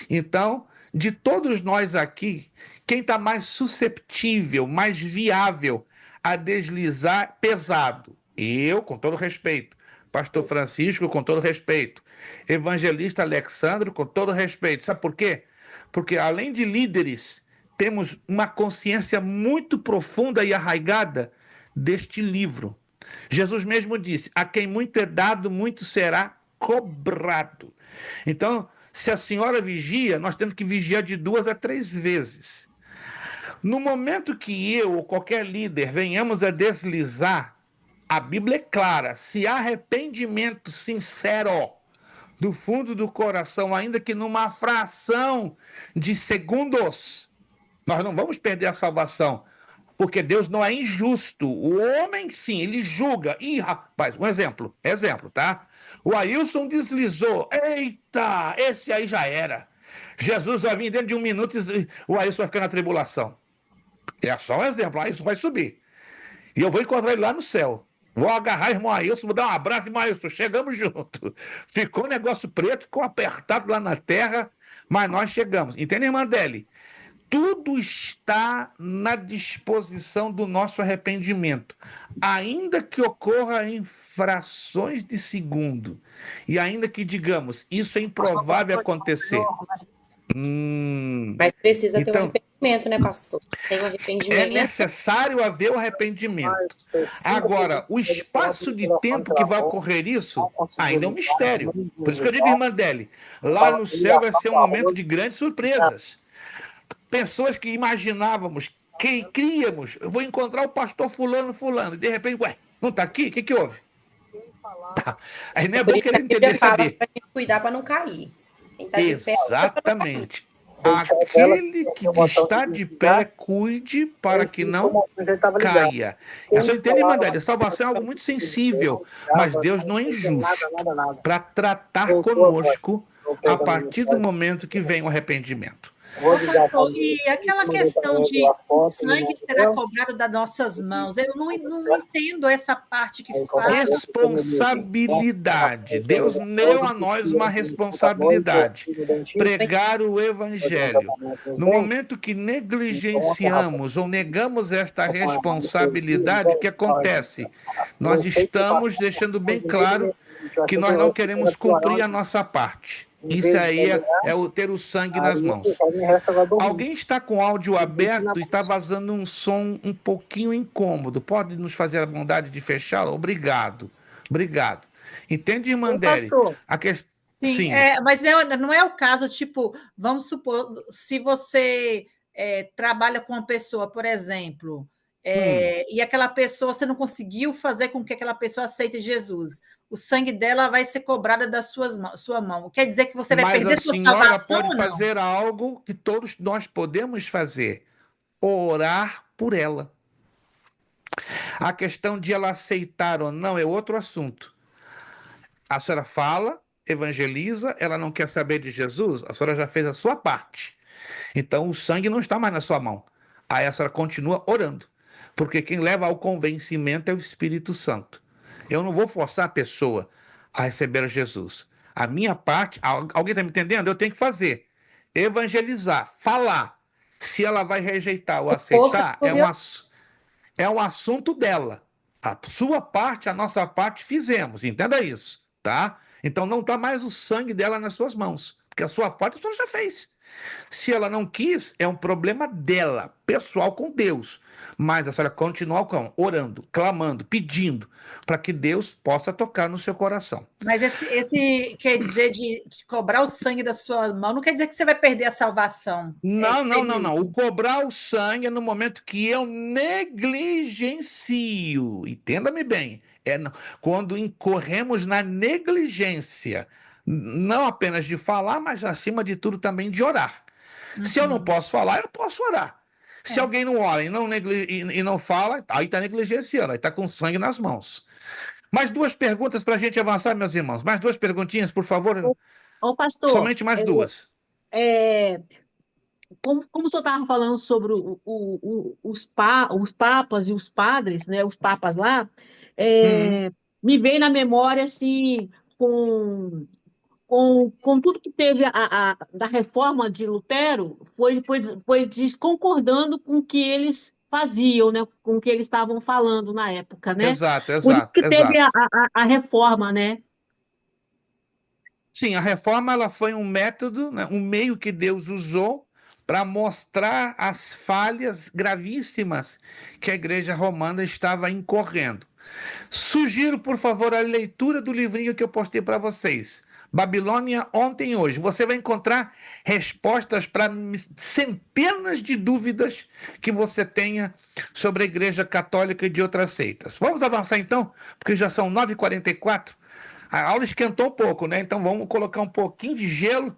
Então, de todos nós aqui Quem está mais susceptível, mais viável a deslizar pesado? Eu, com todo respeito. Pastor Francisco, com todo respeito. Evangelista Alexandre, com todo respeito. Sabe por quê? Porque além de líderes, temos uma consciência muito profunda e arraigada deste livro. Jesus mesmo disse: a quem muito é dado, muito será cobrado. Então, se a senhora vigia, nós temos que vigiar de 2 a 3 vezes. No momento que eu ou qualquer líder venhamos a deslizar, a Bíblia é clara: se há arrependimento sincero do fundo do coração, ainda que numa fração de segundos, nós não vamos perder a salvação, porque Deus não é injusto. O homem, sim, ele julga. Ih, rapaz, um exemplo, tá? O Ailson deslizou. Eita, esse aí já era. Jesus vai vir dentro de 1 minuto e o Ailson vai ficar na tribulação. É só um exemplo, o Ailson vai subir. E eu vou encontrar ele lá no céu. Vou agarrar o irmão Ailson, vou dar um abraço, irmão Ailson, chegamos junto. Ficou um negócio preto, ficou apertado lá na terra, mas nós chegamos. Entende, irmã Deli? Tudo está na disposição do nosso arrependimento. Ainda que ocorra em frações de segundo, e ainda que digamos, isso é improvável acontecer. Mas precisa ter um Então, arrependimento, né, pastor? Tem um é arrependimento. necessário haver o arrependimento. Agora, o espaço de tempo que vai ocorrer isso ainda é um mistério. Por isso que eu digo, irmã Deli, lá no céu vai ser um momento de grandes surpresas. Pessoas que imaginávamos, que criamos, eu vou encontrar o pastor fulano, e de repente, ué, não está aqui? O que houve? Aí não é bom querer entender, saber. Para gente cuidar para não cair. Quem tá de pé, Exatamente. Aquele que está de pé, cuide para que não caia. Eu só entendo, irmã Deli, salvação é algo muito sensível, mas Deus não é injusto para tratar conosco a partir do momento que vem o arrependimento. Pastor, e aquela questão de o sangue será cobrado das nossas mãos, eu não entendo essa parte que fala. Responsabilidade. Deus deu a nós uma responsabilidade. Pregar o evangelho. No momento que negligenciamos ou negamos esta responsabilidade, o que acontece? Nós estamos deixando bem claro que nós não queremos cumprir a nossa parte. Isso aí é o ter o sangue nas mãos. Alguém está com o áudio aberto e está vazando um som um pouquinho incômodo. Pode nos fazer a bondade de fechá-lo? Obrigado. Entende, irmã Deli? Sim, mas não é o caso, tipo, vamos supor, se você trabalha com uma pessoa, por exemplo, e aquela pessoa, você não conseguiu fazer com que aquela pessoa aceite Jesus, o sangue dela vai ser cobrado da sua mão. Quer dizer que você vai perder sua salvação? Mas a senhora pode fazer algo que todos nós podemos fazer: orar por ela. A questão de ela aceitar ou não é outro assunto. A senhora fala, evangeliza, ela não quer saber de Jesus, a senhora já fez a sua parte. Então o sangue não está mais na sua mão. Aí a senhora continua orando, porque quem leva ao convencimento é o Espírito Santo. Eu não vou forçar a pessoa a receber Jesus. A minha parte, alguém está me entendendo? Eu tenho que fazer. Evangelizar, falar. Se ela vai rejeitar ou aceitar, é um assunto dela. A sua parte, a nossa parte, fizemos. Entenda isso, tá? Então não está mais o sangue dela nas suas mãos, porque a sua parte a senhora já fez. Se ela não quis, é um problema dela, pessoal com Deus. Mas a senhora continua orando, clamando, pedindo, para que Deus possa tocar no seu coração. Mas esse quer dizer de cobrar o sangue da sua mão, não quer dizer que você vai perder a salvação. Não. O cobrar o sangue é no momento que eu negligencio. Entenda-me bem. Quando incorremos na negligência, não apenas de falar, mas acima de tudo também de orar. Se eu não posso falar, eu posso orar. Se alguém não ora e não fala, aí está negligenciando, aí está com sangue nas mãos. Mais 2 perguntas para a gente avançar, meus irmãos. Mais 2 perguntinhas, por favor. Ô, pastor. Somente mais 2. Como o senhor estava falando sobre os papas e os padres, né, os papas lá, me veio na memória, assim, com com tudo que teve da reforma de Lutero, foi concordando com o que eles faziam, né? Com o que eles estavam falando na época, né? Exato, Por isso exato, que teve exato. a reforma, né? Sim, a reforma ela foi um método, né, um meio que Deus usou para mostrar as falhas gravíssimas que a Igreja Romana estava incorrendo. Sugiro, por favor, a leitura do livrinho que eu postei para vocês. Babilônia ontem e hoje. Você vai encontrar respostas para centenas de dúvidas que você tenha sobre a Igreja Católica e de outras seitas. Vamos avançar então, porque já são 9h44. A aula esquentou um pouco, né? Então vamos colocar um pouquinho de gelo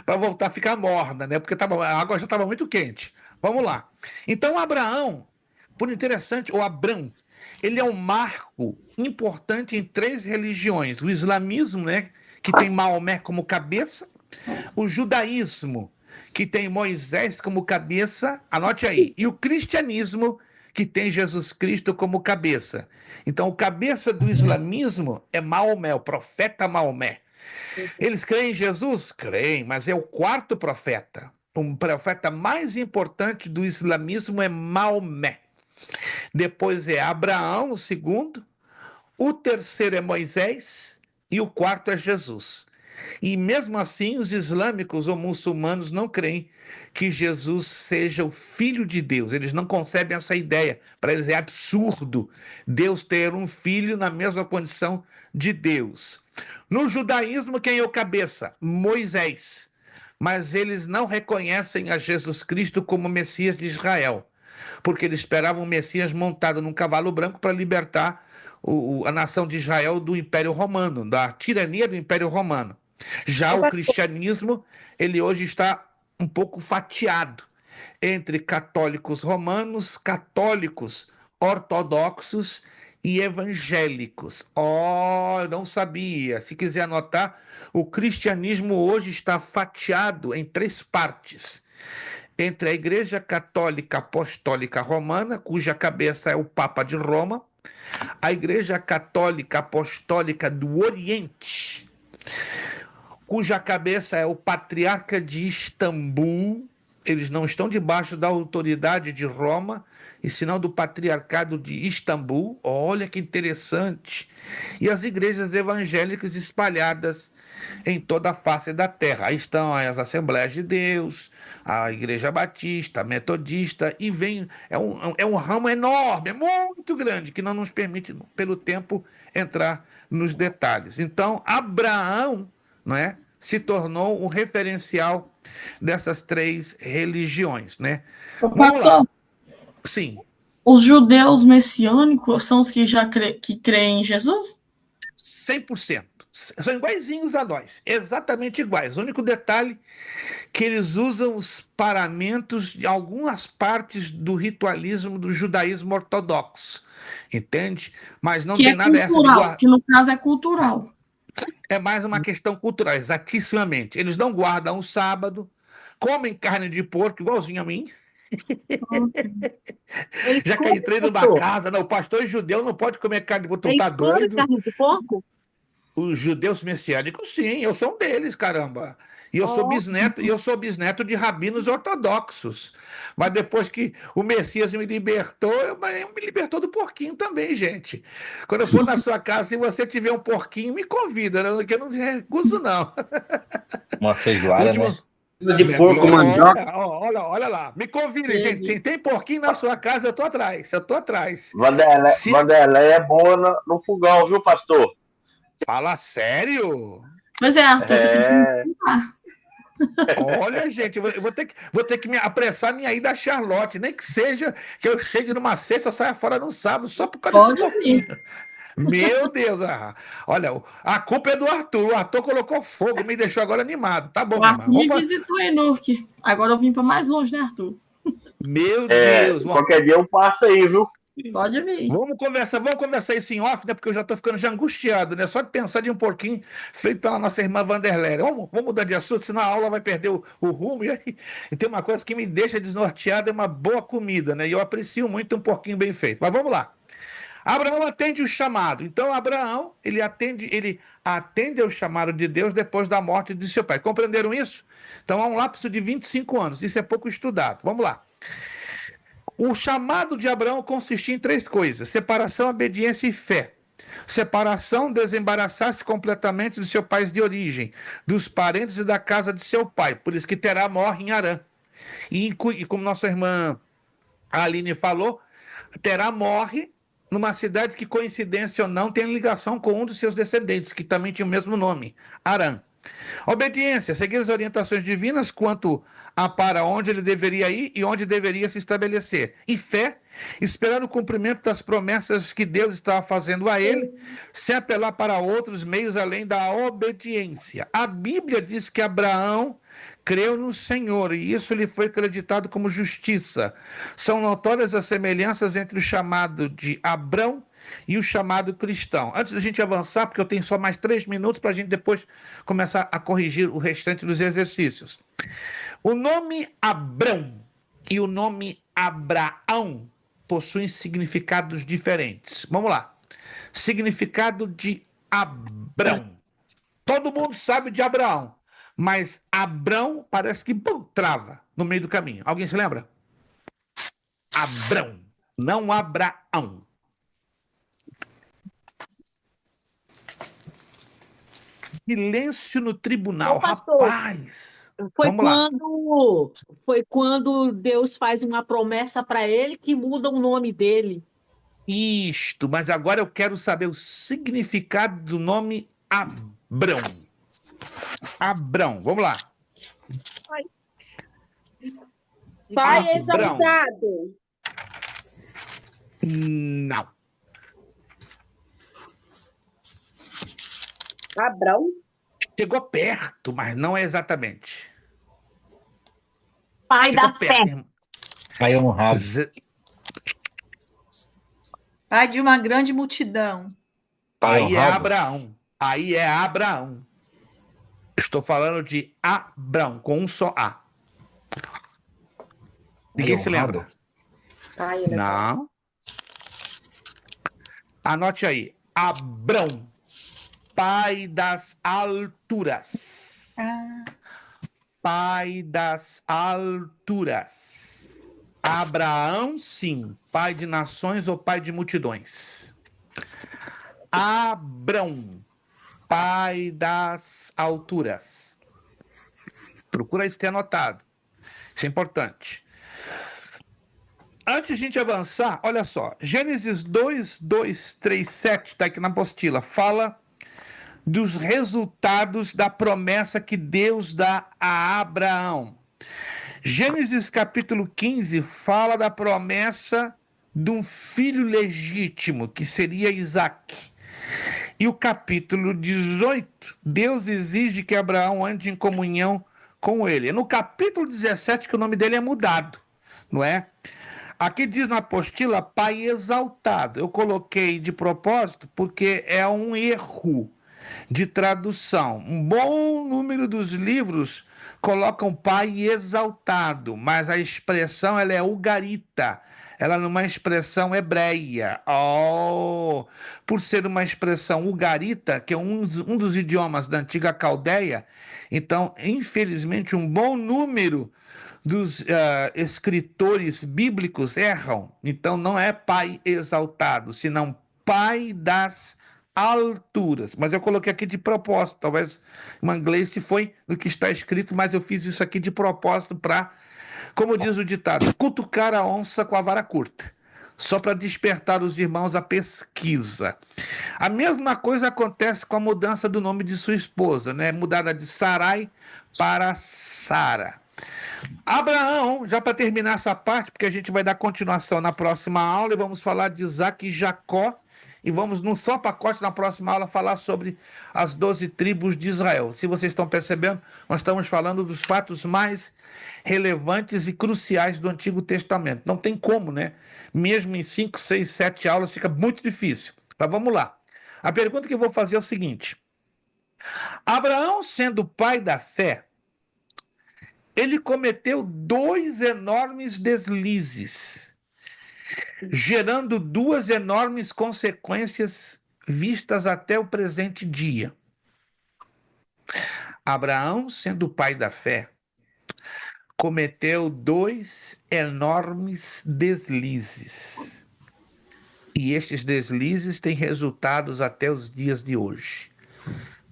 para voltar a ficar morna, né? Porque a água já estava muito quente. Vamos lá. Então Abraão, por interessante, ou Abrão, ele é um marco importante em 3 religiões: o islamismo, né, que tem Maomé como cabeça, o judaísmo, que tem Moisés como cabeça, anote aí, e o cristianismo, que tem Jesus Cristo como cabeça. Então, o cabeça do islamismo é Maomé, o profeta Maomé. Eles creem em Jesus? Creem, mas é o 4º profeta. O profeta mais importante do islamismo é Maomé. Depois é Abraão, o 2º. O 3º é Moisés. E o 4º é Jesus. E mesmo assim, os islâmicos ou muçulmanos não creem que Jesus seja o Filho de Deus. Eles não concebem essa ideia. Para eles é absurdo Deus ter um filho na mesma condição de Deus. No judaísmo, quem é o cabeça? Moisés. Mas eles não reconhecem a Jesus Cristo como Messias de Israel, porque eles esperavam um Messias montado num cavalo branco para libertar a nação de Israel do Império Romano, da tirania do Império Romano. Já o cristianismo, ele hoje está um pouco fatiado entre católicos romanos, católicos ortodoxos e evangélicos. Oh, eu não sabia. Se quiser anotar, o cristianismo hoje está fatiado em 3 partes. Entre a Igreja Católica Apostólica Romana, cuja cabeça é o Papa de Roma, a Igreja Católica Apostólica do Oriente, cuja cabeça é o Patriarca de Istambul. Eles não estão debaixo da autoridade de Roma, e senão do Patriarcado de Istambul. Olha que interessante. E as igrejas evangélicas espalhadas em toda a face da terra. Aí estão as Assembleias de Deus, a Igreja Batista, a Metodista, e vem, é um ramo enorme, é muito grande, que não nos permite, pelo tempo, entrar nos detalhes. Então, Abraão, não é, se tornou um referencial dessas 3 religiões, né? Ô, pastor, sim. Os judeus messiânicos são os que que creem em Jesus? 100%. São iguaizinhos a nós, exatamente iguais. O único detalhe que eles usam os paramentos de algumas partes do ritualismo do judaísmo ortodoxo, entende? Mas não que tem é nada cultural, que no caso é cultural. É mais uma questão cultural, exatissimamente. Eles não guardam o sábado, comem carne de porco, igualzinho a mim. Já que entrei numa casa, não, o pastor judeu não pode comer carne de porco, tu tá doido? Carne de porco? Os judeus messiânicos, sim, eu sou um deles, caramba. E eu sou bisneto de rabinos ortodoxos. Mas depois que o Messias me libertou, me libertou do porquinho também, gente. Quando eu for na sua casa, se você tiver um porquinho, me convida, né? Que eu não recuso, não. Uma feijoada, né? De porco mandioca. Olha lá. Me convida, gente. Quem tem porquinho na sua casa, eu tô atrás. Vanderlei é boa no fogão, viu, pastor? Fala sério? Pois é, Arthur. Olha, gente, eu vou ter que me apressar minha ida a Charlotte, nem que seja que eu chegue numa sexta, eu saia fora no sábado, só por causa desse porquinho. Meu Deus, olha, a culpa é do Arthur. O Arthur colocou fogo, me deixou agora animado. Tá bom, o Arthur me visitou em Nurk. Agora eu vim para mais longe, né, Arthur? Meu Deus. Qualquer dia eu passo aí, viu? Pode vir. Vamos conversar isso em off, né? Porque eu já tô ficando já angustiado, né? Só de pensar de um porquinho feito pela nossa irmã Vanderlei. Vamos mudar de assunto, senão a aula vai perder o rumo. E tem uma coisa que me deixa desnorteado, é uma boa comida, né? E eu aprecio muito um porquinho bem feito. Mas vamos lá. Abraão atende o chamado. Então, Abraão, ele atende ao chamado de Deus depois da morte de seu pai. Compreenderam isso? Então, há um lapso de 25 anos. Isso é pouco estudado. Vamos lá. O chamado de Abraão consistia em 3 coisas: separação, obediência e fé. Separação, desembaraçar-se completamente dos seus pais de origem, dos parentes e da casa de seu pai. Por isso que Terá morre em Harã. E como nossa irmã Aline falou, Terá morre numa cidade que, coincidência ou não, tem ligação com um dos seus descendentes, que também tinha o mesmo nome, Harã. Obediência, seguir as orientações divinas quanto a para onde ele deveria ir e onde deveria se estabelecer. E fé, esperar o cumprimento das promessas que Deus estava fazendo a ele, sem apelar para outros meios além da obediência. A Bíblia diz que Abraão creu no Senhor e isso lhe foi acreditado como justiça. São notórias as semelhanças entre o chamado de Abrão e o chamado cristão. Antes da gente avançar, porque eu tenho só mais 3 minutos para a gente depois começar a corrigir o restante dos exercícios. O nome Abrão e o nome Abraão possuem significados diferentes. Vamos lá. Significado de Abrão. Todo mundo sabe de Abraão, mas Abrão parece que trava no meio do caminho. Alguém se lembra? Abrão, não Abraão. Silêncio no tribunal, pastor, rapaz. Foi quando Deus faz uma promessa para ele que muda o nome dele. Isto, mas agora eu quero saber o significado do nome Abrão. Abrão, vamos lá. Pai exaltado. Não. Abrão? Chegou perto, mas não é exatamente. Pai da fé. Pai honrado. Pai de uma grande multidão. Aí é Abraão. Aí é Abraão. Estou falando de Abrão, com um só A. Ninguém se lembra? Não. Anote aí. Abrão. Pai das alturas. Pai das alturas. Abraão, sim. Pai de nações ou pai de multidões. Abrão. Pai das alturas. Procura isso ter anotado. Isso é importante. Antes de a gente avançar, olha só. Gênesis 2, 2, 3, 7, está aqui na apostila. Fala dos resultados da promessa que Deus dá a Abraão. Gênesis capítulo 15 fala da promessa de um filho legítimo, que seria Isaque. E o capítulo 18, Deus exige que Abraão ande em comunhão com ele. É no capítulo 17 que o nome dele é mudado, não é? Aqui diz na apostila, pai exaltado. Eu coloquei de propósito porque é um erro de tradução. Um bom número dos livros colocam pai exaltado, mas a expressão ela é ugarita. Ela não é uma expressão hebreia. Por ser uma expressão ugarita, que é um dos idiomas da antiga Caldeia, então, infelizmente, um bom número dos escritores bíblicos erram. Então, não é pai exaltado, senão pai das alturas. Mas eu coloquei aqui de propósito. Talvez em inglês se foi no que está escrito, mas eu fiz isso aqui de propósito para, como diz o ditado, cutucar a onça com a vara curta. Só para despertar os irmãos à pesquisa. A mesma coisa acontece com a mudança do nome de sua esposa, né? Mudada de Sarai para Sara. Abraão, já para terminar essa parte, porque a gente vai dar continuação na próxima aula e vamos falar de Isaac e Jacó, e vamos, num só pacote, na próxima aula, falar sobre as 12 tribos de Israel. Se vocês estão percebendo, nós estamos falando dos fatos mais relevantes e cruciais do Antigo Testamento. Não tem como, né? Mesmo em 5, 6, 7 aulas fica muito difícil. Mas vamos lá. A pergunta que eu vou fazer é o seguinte. Abraão, sendo pai da fé, ele cometeu 2 enormes deslizes. gerando duas enormes consequências vistas até o presente dia. Abraão, sendo o pai da fé, cometeu dois enormes deslizes. E estes deslizes têm resultados até os dias de hoje.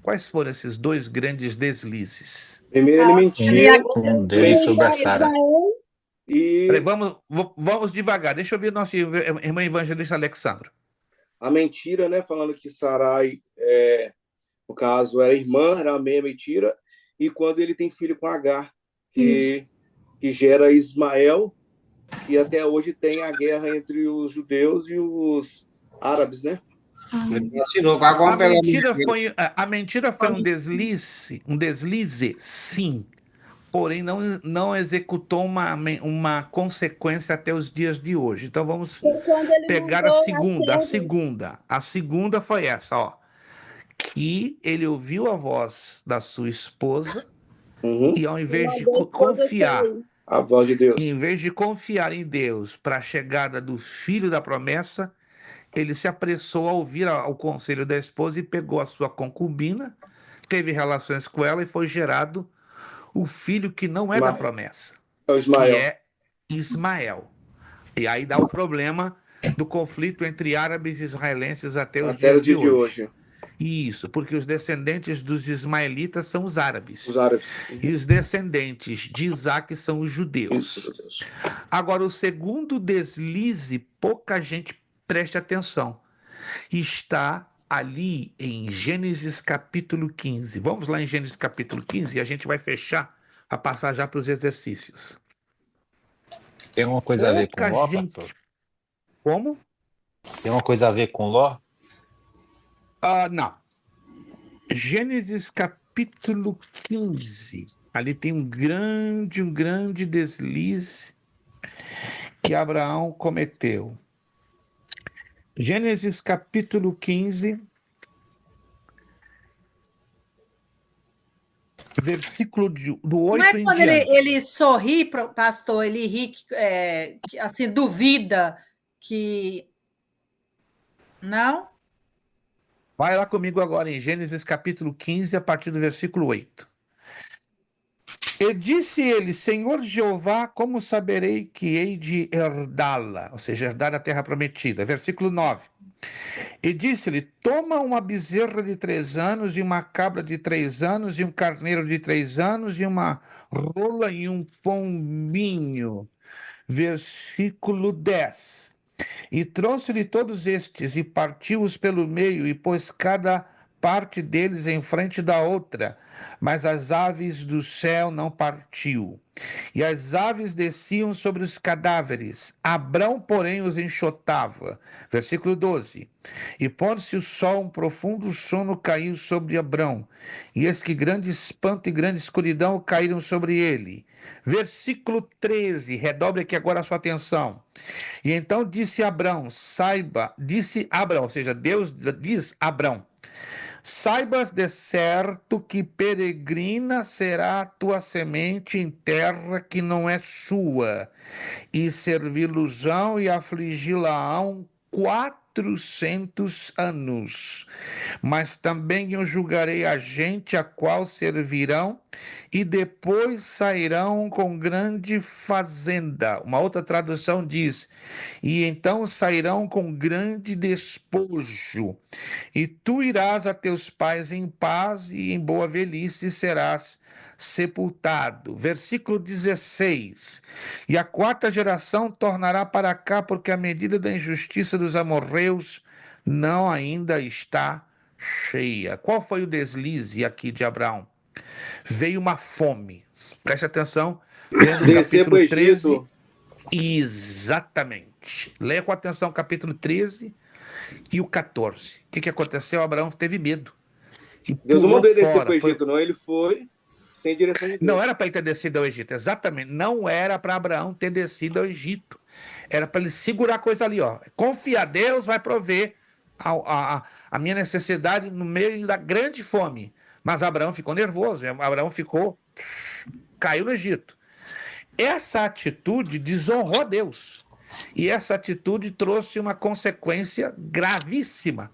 Quais foram esses dois grandes deslizes? Primeiro ele mentiu. Um deles sobre a Sara. E vamos devagar. Deixa eu ver nosso irmão evangelista Alexandro. a mentira, né? Falando que Sarai, no caso, era irmã, era a meia mentira. E quando ele tem filho com Agar, que gera Ismael, e até hoje tem a guerra entre os judeus e os árabes, né? A mentira foi um deslize, sim. Porém, não executou uma consequência até os dias de hoje. Então, vamos pegar a segunda. A segunda foi essa, ó. Que ele ouviu a voz da sua esposa e ao invés de confiar... A voz de Deus. Em vez de confiar em Deus para a chegada do filho da promessa, ele se apressou a ouvir o conselho da esposa e pegou a sua concubina, teve relações com ela e foi gerado o filho que não é da promessa, Ismael. que é Ismael. E aí dá o problema do conflito entre árabes e israelenses até os dias de hoje. Isso, porque os descendentes dos ismaelitas são os árabes. E os descendentes de Isaac são os judeus. Agora, o segundo deslize, pouca gente preste atenção. Está ali em Gênesis capítulo 15. Vamos lá em Gênesis capítulo 15 e a gente vai fechar a passar já para os exercícios. Tem uma coisa a ver com Ló, pastor? Como? Tem uma coisa a ver com Ló? Não. Gênesis capítulo 15. Ali tem um grande deslize que Abraão cometeu. Gênesis capítulo 15, versículo do 8 em diante. Quando ele sorri, pastor, ele ri, assim, duvida que... Não? Vai lá comigo agora em Gênesis capítulo 15, a partir do versículo 8. E disse ele, Senhor Jeová, como saberei que hei de herdá-la? Ou seja, herdar a terra prometida. Versículo 9. E disse-lhe, toma uma bezerra de 3 anos, e uma cabra de 3 anos, e um carneiro de 3 anos, e uma rola e um pombinho. Versículo 10. E trouxe-lhe todos estes, e partiu-os pelo meio, e pôs cada parte deles em frente da outra, mas as aves do céu não partiu. E as aves desciam sobre os cadáveres, Abrão, porém, os enxotava. Versículo 12. E pondo-se o sol, um profundo sono caiu sobre Abrão, e eis que grande espanto e grande escuridão caíram sobre ele. Versículo 13, redobre aqui agora a sua atenção. E então disse Abrão, ou seja, Deus diz Abrão, saibas de certo que peregrina será a tua semente em terra que não é sua, e servi-los-ão e afligi-la-ão 400 anos. Mas também eu julgarei a gente a qual servirão, e depois sairão com grande fazenda. Uma outra tradução diz, e então sairão com grande despojo. E tu irás a teus pais em paz, e em boa velhice serás sepultado. Versículo 16. E a 4ª geração tornará para cá, porque a medida da injustiça dos amorreus não ainda está cheia. Qual foi o deslize aqui de Abraão? Veio uma fome. Preste atenção. Capítulo 13. Exatamente. Leia com atenção o capítulo 13 e o 14. O que aconteceu? Abraão teve medo. Deus não mandou ele descer para o Egito, não. Ele foi sem direção de Deus. Não era para ele ter descido ao Egito, exatamente. Não era para Abraão ter descido ao Egito. Era para ele segurar a coisa ali, ó. Confia a Deus, vai prover a minha necessidade no meio da grande fome. Mas Abraão ficou nervoso. Abraão caiu no Egito. Essa atitude desonrou a Deus. E essa atitude trouxe uma consequência gravíssima,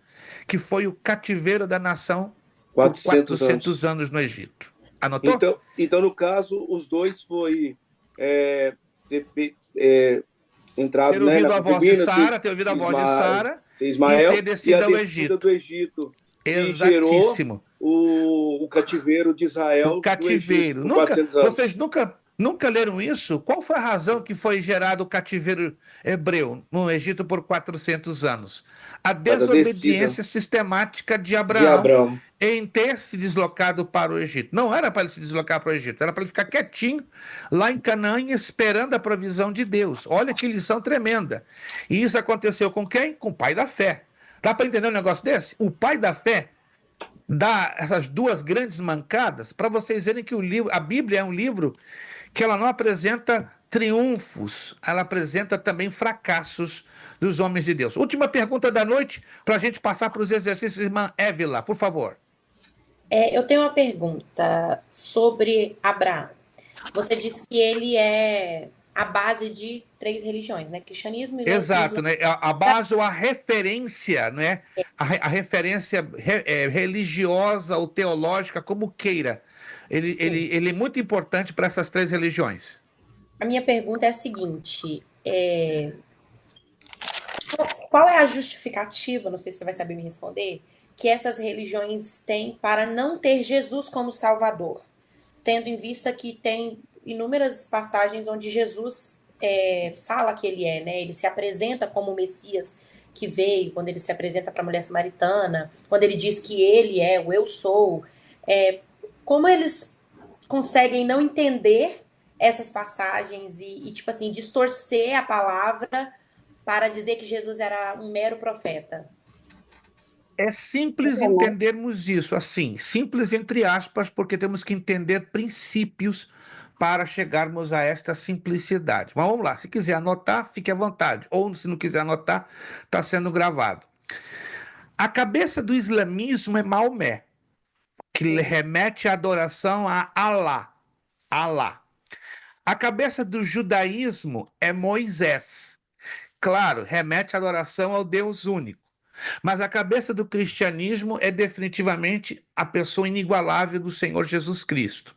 que foi o cativeiro da nação por 400 anos no Egito. Anotou? Então, no caso, os dois foi entrado, ter ouvido na a voz de Sara, ter ouvido a voz de Sara Ismael, e ter descido ao descida Egito. do Egito. Exatíssimo. Que gerou o cativeiro de Israel. O cativeiro. Do Egito, por 400 anos. Vocês nunca leram isso? Qual foi a razão que foi gerado o cativeiro hebreu no Egito por 400 anos? A desobediência sistemática de Abraão em ter se deslocado para o Egito. Não era para ele se deslocar para o Egito, era para ele ficar quietinho lá em Canaã esperando a provisão de Deus. Olha que lição tremenda. E isso aconteceu com quem? Com o pai da fé. Dá para entender um negócio desse? O pai da fé dá essas duas grandes mancadas para vocês verem que a Bíblia é um livro que ela não apresenta triunfos, ela apresenta também fracassos dos homens de Deus. Última pergunta da noite, para a gente passar para os exercícios, irmã Évila, por favor. Eu tenho uma pergunta sobre Abraão. Você disse que ele é a base de 3 religiões, né? Cristianismo e Exato, né? A base ou a referência, né? A referência religiosa ou teológica, como queira. Ele é muito importante para essas 3 religiões. A minha pergunta é a seguinte: qual é a justificativa, não sei se você vai saber me responder, que essas religiões têm para não ter Jesus como Salvador? Tendo em vista que tem inúmeras passagens onde Jesus fala que ele é, né? Ele se apresenta como o Messias que veio, quando ele se apresenta para a mulher samaritana, quando ele diz que ele é o eu sou. Como eles conseguem não entender essas passagens e tipo assim, distorcer a palavra para dizer que Jesus era um mero profeta? É simples entendermos isso, assim, simples entre aspas, porque temos que entender princípios para chegarmos a esta simplicidade. Mas vamos lá, se quiser anotar, fique à vontade, ou se não quiser anotar, está sendo gravado. A cabeça do islamismo é Maomé, que remete à adoração a Allah. Allah. A cabeça do judaísmo é Moisés. Claro, remete à adoração ao Deus único. Mas a cabeça do cristianismo é definitivamente a pessoa inigualável do Senhor Jesus Cristo.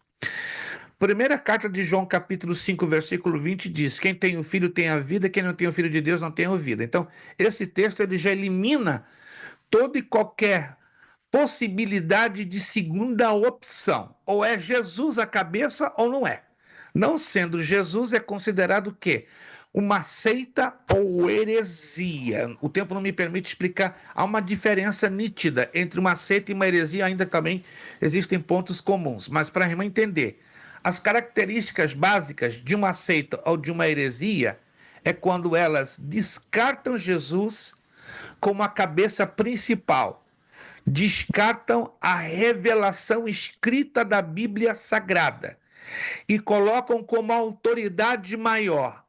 Primeira carta de João, capítulo 5, versículo 20, diz: quem tem o filho tem a vida, quem não tem o filho de Deus não tem a vida. Então, esse texto ele já elimina toda e qualquer possibilidade de segunda opção. Ou é Jesus a cabeça ou não é. Não sendo Jesus, é considerado o quê? Uma seita ou heresia. O tempo não me permite explicar. Há uma diferença nítida entre uma seita e uma heresia, ainda também existem pontos comuns. Mas para a irmã entender, as características básicas de uma seita ou de uma heresia é quando elas descartam Jesus como a cabeça principal, descartam a revelação escrita da Bíblia Sagrada e colocam como autoridade maior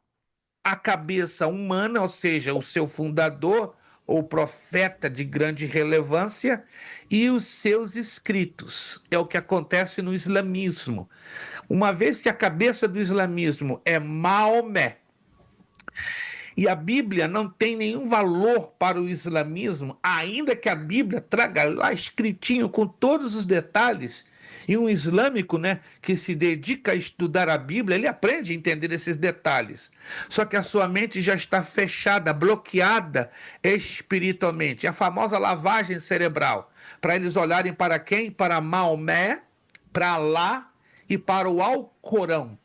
a cabeça humana, ou seja, o seu fundador ou profeta de grande relevância e os seus escritos. É o que acontece no islamismo. Uma vez que a cabeça do islamismo é Maomé, e a Bíblia não tem nenhum valor para o islamismo, ainda que a Bíblia traga lá escritinho com todos os detalhes, e um islâmico, né, que se dedica a estudar a Bíblia, ele aprende a entender esses detalhes. Só que a sua mente já está fechada, bloqueada espiritualmente. A famosa lavagem cerebral, para eles olharem para quem? Para Maomé, para Alá e para o Alcorão.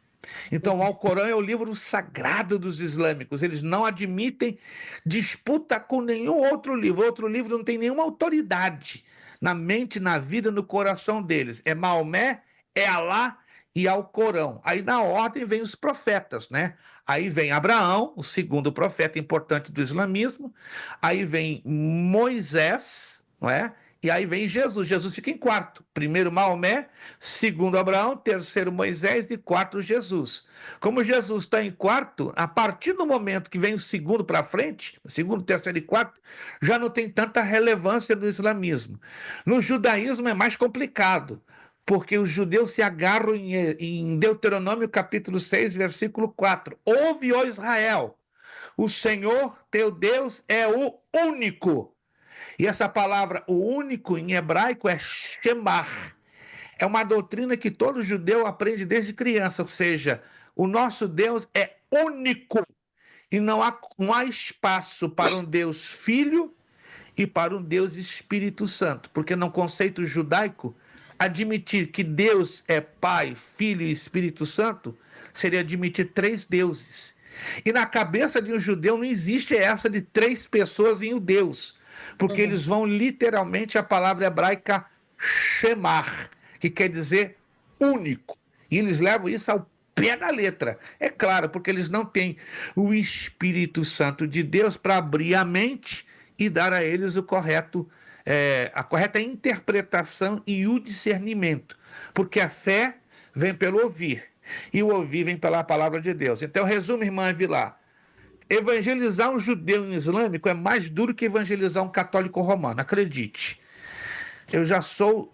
Então, o Alcorão é o livro sagrado dos islâmicos. Eles não admitem disputa com nenhum outro livro. Outro livro não tem nenhuma autoridade na mente, na vida, no coração deles. É Maomé, é Alá e Alcorão. Aí, na ordem, vem os profetas, né? Aí vem Abraão, o segundo profeta importante do islamismo. Aí vem Moisés, não é? E aí vem Jesus. Jesus fica em quarto. Primeiro Maomé, segundo Abraão, terceiro Moisés e quarto Jesus. Como Jesus está em quarto, a partir do momento que vem o segundo para frente, segundo, terceiro e quarto, já não tem tanta relevância no islamismo. No judaísmo é mais complicado, porque os judeus se agarram em Deuteronômio capítulo 6, versículo 4. Ouve, ó Israel, O Senhor teu Deus é o único. E essa palavra, o único, em hebraico é Shemar. É uma doutrina que todo judeu aprende desde criança, ou seja, o nosso Deus é único. E não há espaço para um Deus Filho e para um Deus Espírito Santo. Porque no conceito judaico, admitir que Deus é Pai, Filho e Espírito Santo seria admitir 3 deuses. E na cabeça de um judeu não existe essa de 3 pessoas em um Deus, porque eles vão literalmente a palavra hebraica Shemar, que quer dizer único. E eles levam isso ao pé da letra. É claro, porque eles não têm o Espírito Santo de Deus para abrir a mente e dar a eles a correta interpretação e o discernimento. Porque a fé vem pelo ouvir, e o ouvir vem pela palavra de Deus. Então, resumo, irmã Avilar, evangelizar um judeu islâmico é mais duro que evangelizar um católico romano, acredite. Eu já sou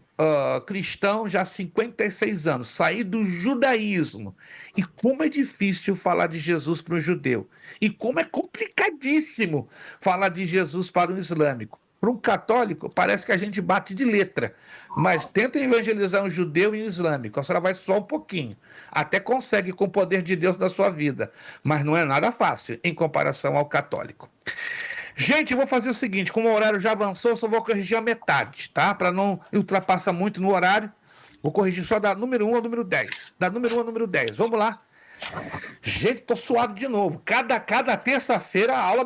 cristão já há 56 anos, saí do judaísmo. E como é difícil falar de Jesus para um judeu. E como é complicadíssimo falar de Jesus para um islâmico. Para um católico, parece que a gente bate de letra. Mas tenta evangelizar um judeu e um islâmico. A senhora vai só um pouquinho. Até consegue com o poder de Deus na sua vida. Mas não é nada fácil em comparação ao católico. Gente, eu vou fazer o seguinte, como o horário já avançou, eu só vou corrigir a metade, tá? Para não ultrapassar muito no horário. Vou corrigir só da número 1 ao número 10. Da número 1 ao número 10. Vamos lá. Gente, tô suado de novo. Cada terça-feira a aula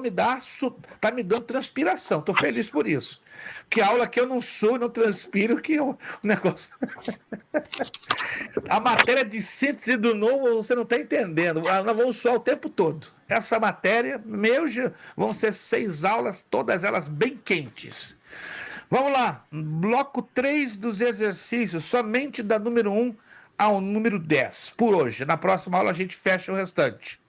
tá me dando transpiração. Tô feliz por isso. Que a aula que eu não sou, não transpiro, que o negócio... A matéria de síntese do novo, você não está entendendo. Nós vamos suar o tempo todo. Essa matéria, vão ser 6 aulas, todas elas bem quentes. Vamos lá. Bloco 3 dos exercícios, somente da número 1 ao número 10, por hoje. Na próxima aula a gente fecha o restante.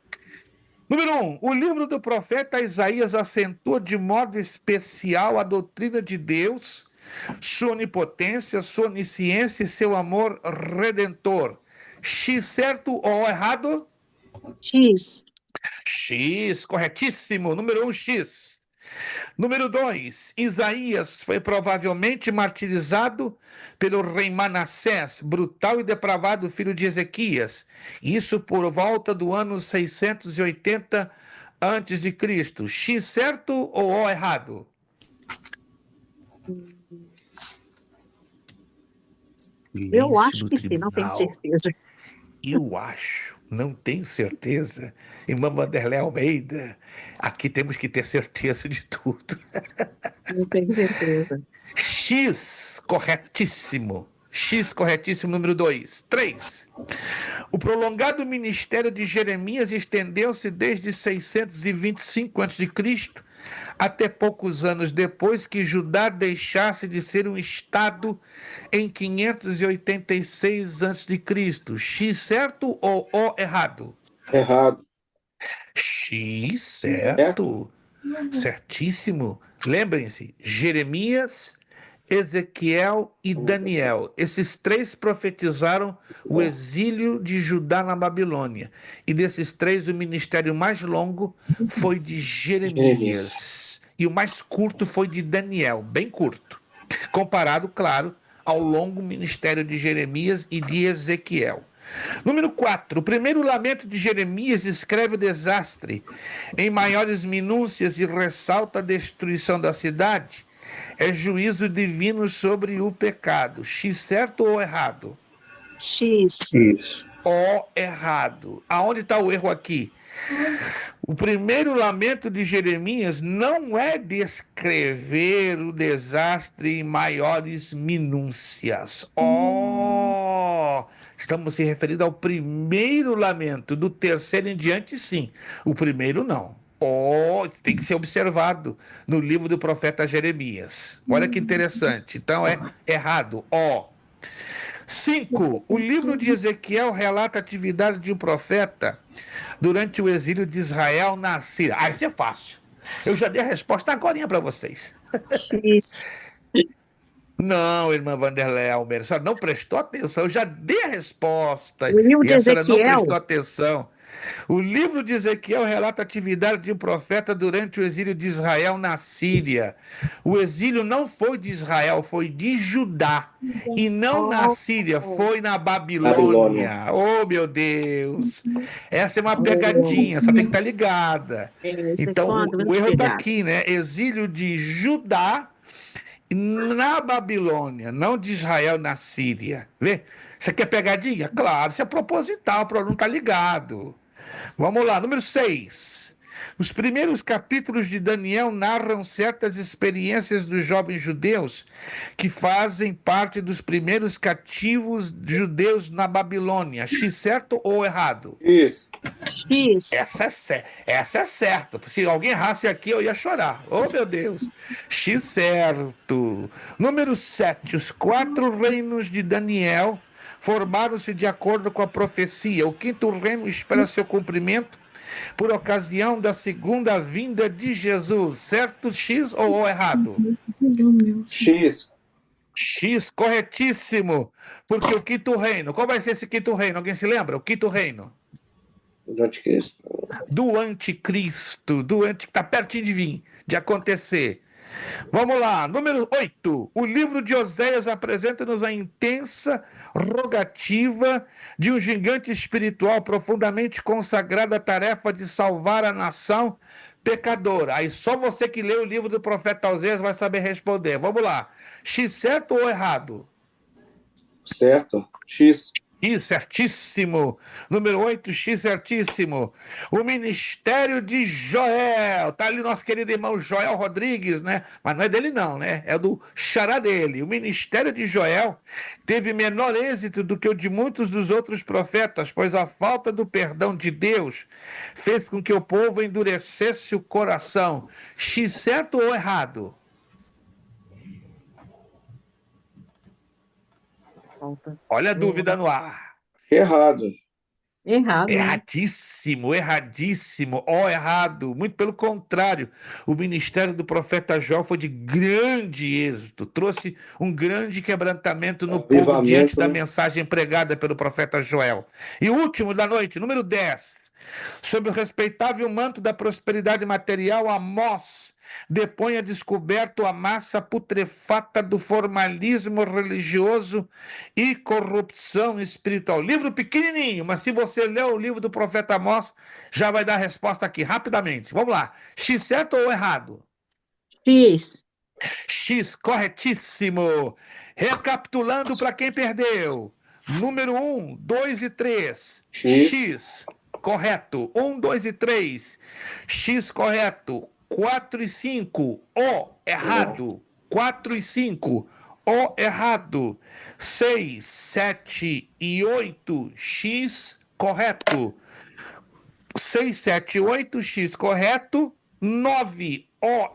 Número 1. O livro do profeta Isaías acentua de modo especial a doutrina de Deus, sua onipotência, sua onisciência e seu amor redentor. X certo ou errado? X. X, corretíssimo. Número 1, X. Número 2, Isaías foi provavelmente martirizado pelo rei Manassés, brutal e depravado filho de Ezequias. Isso por volta do ano 680 a.C. X certo ou O errado? Eu acho que sim, não tenho certeza. Eu acho, não tenho certeza. Irmã Vanderlei Almeida, aqui temos que ter certeza de tudo. Não tenho certeza. X, corretíssimo. X, corretíssimo, número 2. 3. O prolongado ministério de Jeremias estendeu-se desde 625 a.C. até poucos anos depois que Judá deixasse de ser um estado em 586 a.C. X certo ou O errado? Errado. X certo. Certíssimo. Lembrem-se, Jeremias, Ezequiel e Daniel. Esses 3 profetizaram o exílio de Judá na Babilônia. E desses 3, o ministério mais longo foi de Jeremias. E o mais curto foi de Daniel, bem curto. Comparado, claro, ao longo ministério de Jeremias e de Ezequiel. Número 4. O primeiro lamento de Jeremias descreve o desastre em maiores minúcias e ressalta a destruição da cidade. É juízo divino sobre o pecado. X certo ou errado? X. Isso. O errado. Aonde está o erro aqui? O primeiro lamento de Jeremias não é descrever o desastre em maiores minúcias. Estamos se referindo ao primeiro lamento. Do terceiro em diante, sim. O primeiro, não. Tem que ser observado no livro do profeta Jeremias. Olha que interessante. Então, é errado. 5. O livro de Ezequiel relata a atividade de um profeta durante o exílio de Israel na Síria. Isso é fácil. Eu já dei a resposta agora para vocês. X. Não, irmã Vanderlei Almeida, a senhora não prestou atenção, eu já dei a resposta O livro e de a senhora não Ezequiel? prestou atenção. O livro de Ezequiel relata a atividade de um profeta durante o exílio de Israel na Síria. O exílio não foi de Israel, foi de Judá. E não na Síria, foi na Babilônia. Babilônia. Oh, meu Deus! Essa é uma pegadinha, você tem que estar ligada. Essa Então, foi uma o grande erro está pegada. aqui, né? Exílio de Judá na Babilônia, não de Israel na Síria. Vê? Isso aqui é pegadinha? Claro, isso é proposital, para não estar ligado. Vamos lá, número 6. Os primeiros capítulos de Daniel narram certas experiências dos jovens judeus que fazem parte dos primeiros cativos judeus na Babilônia. X certo ou errado? Isso. X. Essa é certa. Se alguém errasse aqui, eu ia chorar. Oh, meu Deus. X certo. Número 7. Os 4 reinos de Daniel formaram-se de acordo com a profecia. O 5º reino espera seu cumprimento por ocasião da segunda vinda de Jesus. Certo, X ou errado? X. X, corretíssimo. Porque o 5º reino, qual vai ser esse 5º reino? Alguém se lembra? O 5º reino? Do anticristo. Do anticristo, que está pertinho de vir, de acontecer. Vamos lá, número 8. O livro de Oséias apresenta-nos a intensa rogativa de um gigante espiritual profundamente consagrado à tarefa de salvar a nação pecadora. Aí só você que lê o livro do profeta Oséias vai saber responder. Vamos lá. X certo ou errado? Certo. X. X certíssimo. Número 8, X certíssimo. O ministério de Joel. Tá ali nosso querido irmão Joel Rodrigues, né? Mas não é dele não, né? É do xará dele. O ministério de Joel teve menor êxito do que o de muitos dos outros profetas, pois a falta do perdão de Deus fez com que o povo endurecesse o coração. X certo ou errado? Olha a dúvida no ar. Errado. Errado. Erradíssimo, erradíssimo. Errado. Muito pelo contrário. O ministério do profeta Joel foi de grande êxito. Trouxe um grande quebrantamento no povo diante da mensagem pregada pelo profeta Joel. E o último da noite, número 10. Sob o respeitável manto da prosperidade material, Amós depõe a descoberto a massa putrefata do formalismo religioso e corrupção espiritual. Livro pequenininho, mas se você ler o livro do profeta Amós, já vai dar a resposta aqui, rapidamente. Vamos lá. X certo ou errado? X. X, corretíssimo. Recapitulando para quem perdeu. Número 1, 2 e 3. X, correto. 1, 2 e 3. X, correto. 4 e 5, errado. 4 e 5, errado. 6, 7 e 8, X, correto. 6, 7 e 8, X, correto. 9,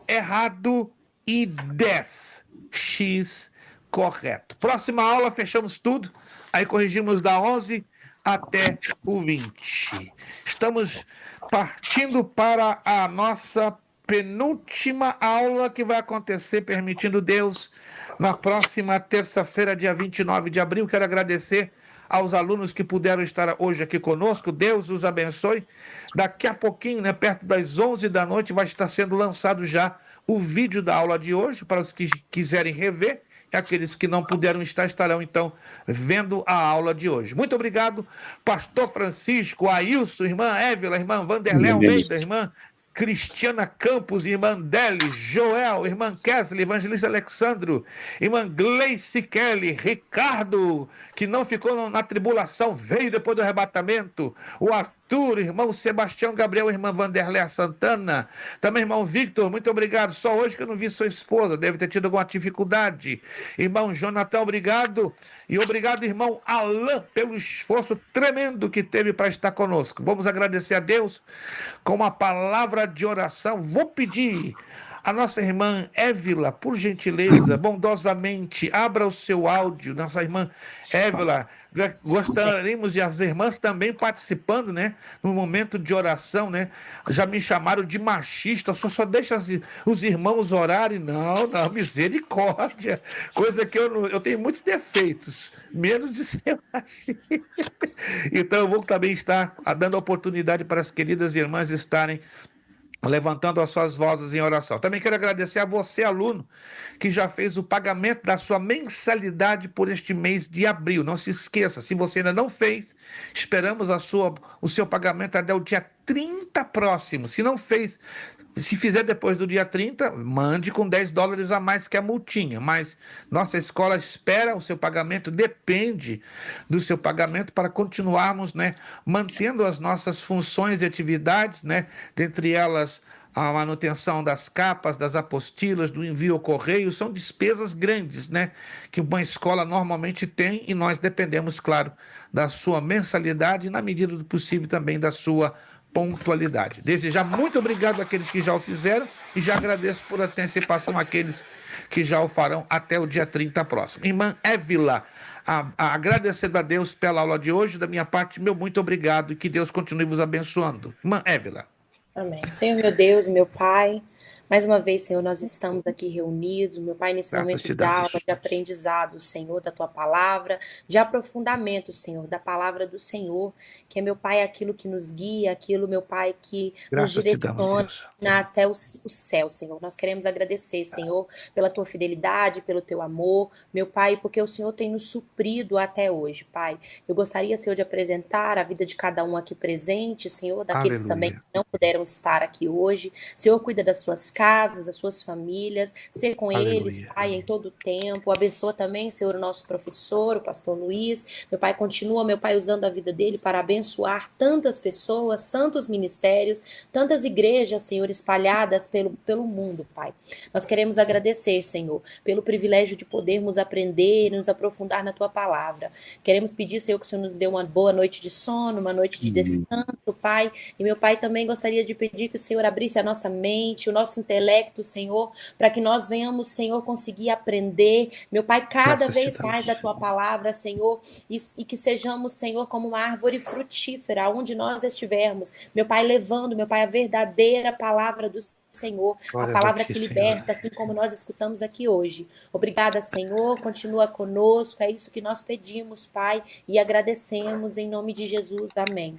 errado. E 10, X, correto. Próxima aula, fechamos tudo. Aí corrigimos da 11 até o 20. Estamos partindo para a nossa penúltima aula que vai acontecer, permitindo Deus, na próxima terça-feira, dia 29 de abril. Quero agradecer aos alunos que puderam estar hoje aqui conosco. Deus os abençoe. Daqui a pouquinho, né, perto das 11 da noite, vai estar sendo lançado já o vídeo da aula de hoje, para os que quiserem rever. E aqueles que não puderam estar, estarão, então, vendo a aula de hoje. Muito obrigado, pastor Francisco, Ailson, irmã Évila, irmã Vanderlei Almeida, irmã Cristiana Campos, irmã Deli, Joel, irmã Kesley, evangelista Alexandro, irmã Gleice Kelly, Ricardo, que não ficou na tribulação, veio depois do arrebatamento, o Arthur, irmão Sebastião Gabriel, irmã Vanderlei Santana, também irmão Victor, muito obrigado, só hoje que eu não vi sua esposa, deve ter tido alguma dificuldade, irmão Jonathan, obrigado, e obrigado, irmão Alain, pelo esforço tremendo que teve para estar conosco. Vamos agradecer a Deus com uma palavra de oração. Vou pedir A nossa irmã Évila, por gentileza, bondosamente, abra o seu áudio. Nossa irmã Évila, gostaríamos de as irmãs também participando, né? No momento de oração, né? Já me chamaram de machista, só deixa os irmãos orarem. Não, misericórdia. Coisa que eu tenho muitos defeitos, menos de ser machista. Então eu vou também estar dando oportunidade para as queridas irmãs estarem levantando as suas vozes em oração. Também quero agradecer a você, aluno, que já fez o pagamento da sua mensalidade por este mês de abril. Não se esqueça, se você ainda não fez, esperamos o seu pagamento até o dia 30 próximo. Se não fez, se fizer depois do dia 30, mande com $10 a mais que a multinha. Mas nossa escola espera o seu pagamento, depende do seu pagamento para continuarmos, né, mantendo as nossas funções e atividades, né, dentre elas a manutenção das capas, das apostilas, do envio ao correio, são despesas grandes, né, que uma escola normalmente tem e nós dependemos, claro, da sua mensalidade e, na medida do possível, também da sua pontualidade. Desde já, muito obrigado àqueles que já o fizeram e já agradeço por antecipação àqueles que já o farão até o dia 30 próximo. Irmã Évila, agradecendo a Deus pela aula de hoje, da minha parte, meu muito obrigado e que Deus continue vos abençoando. Irmã Évila. Amém. Senhor, meu Deus, meu Pai, mais uma vez, Senhor, nós estamos aqui reunidos, meu Pai, nesse momento de aula, de aprendizado, Senhor, da Tua Palavra, de aprofundamento, Senhor, da Palavra do Senhor, que é, meu Pai, aquilo que nos guia, aquilo, meu Pai, que nos direciona até o céu, Senhor. Nós queremos agradecer, Senhor, pela Tua fidelidade, pelo Teu amor, meu Pai, porque o Senhor tem nos suprido até hoje, Pai. Eu gostaria, Senhor, de apresentar a vida de cada um aqui presente, Senhor, daqueles também que não puderam estar aqui hoje. Senhor, cuida das suas casas, das suas famílias, ser com eles, Pai, em todo o tempo. Abençoa também, Senhor, o nosso professor, o pastor Luiz. Meu Pai, continua, meu Pai, usando a vida dele para abençoar tantas pessoas, tantos ministérios, tantas igrejas, Senhor, espalhadas pelo mundo, Pai. Nós queremos agradecer, Senhor, pelo privilégio de podermos aprender e nos aprofundar na Tua Palavra. Queremos pedir, Senhor, que o Senhor nos dê uma boa noite de sono, uma noite de descanso, Pai. E, meu Pai, também gostaria de pedir que o Senhor abrisse a nossa mente, o nosso intelecto, Senhor, para que nós venhamos, Senhor, conseguir aprender, meu Pai, cada vez mais da Tua Palavra, Senhor, e que sejamos, Senhor, como uma árvore frutífera, onde nós estivermos, meu Pai, levando, meu Pai, a verdadeira palavra do Senhor, a palavra que liberta, assim como nós escutamos aqui hoje. Obrigada, Senhor, continua conosco, é isso que nós pedimos, Pai, e agradecemos em nome de Jesus, amém.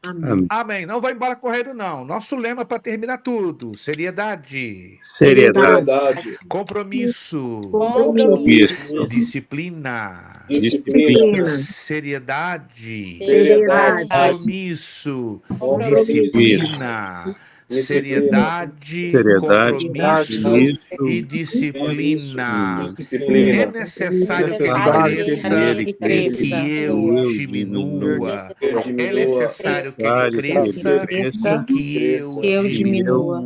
Amém. Amém. Não vai embora correndo, não. Nosso lema para terminar tudo: seriedade. Seriedade. Compromisso. Compromisso. Disciplina. Seriedade. Compromisso. Disciplina. Seriedade, compromisso e disciplina. É necessário que ele cresça e que eu diminua. É necessário que ele cresça e que eu diminua.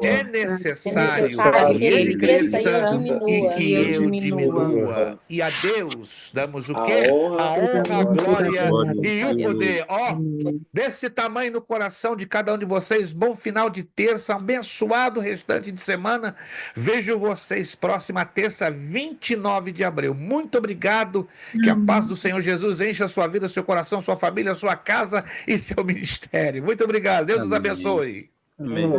É necessário que ele cresça e que eu diminua. E a Deus damos o quê? A honra, a glória e o poder. Ó, desse tamanho no coração de cada um de vocês. Bom final de terça, abençoado restante de semana. Vejo vocês próxima terça, 29 de abril. Muito obrigado. Que a paz do Senhor Jesus encha a sua vida, seu coração, sua família, sua casa e seu ministério. Muito obrigado. Deus os abençoe. Amém.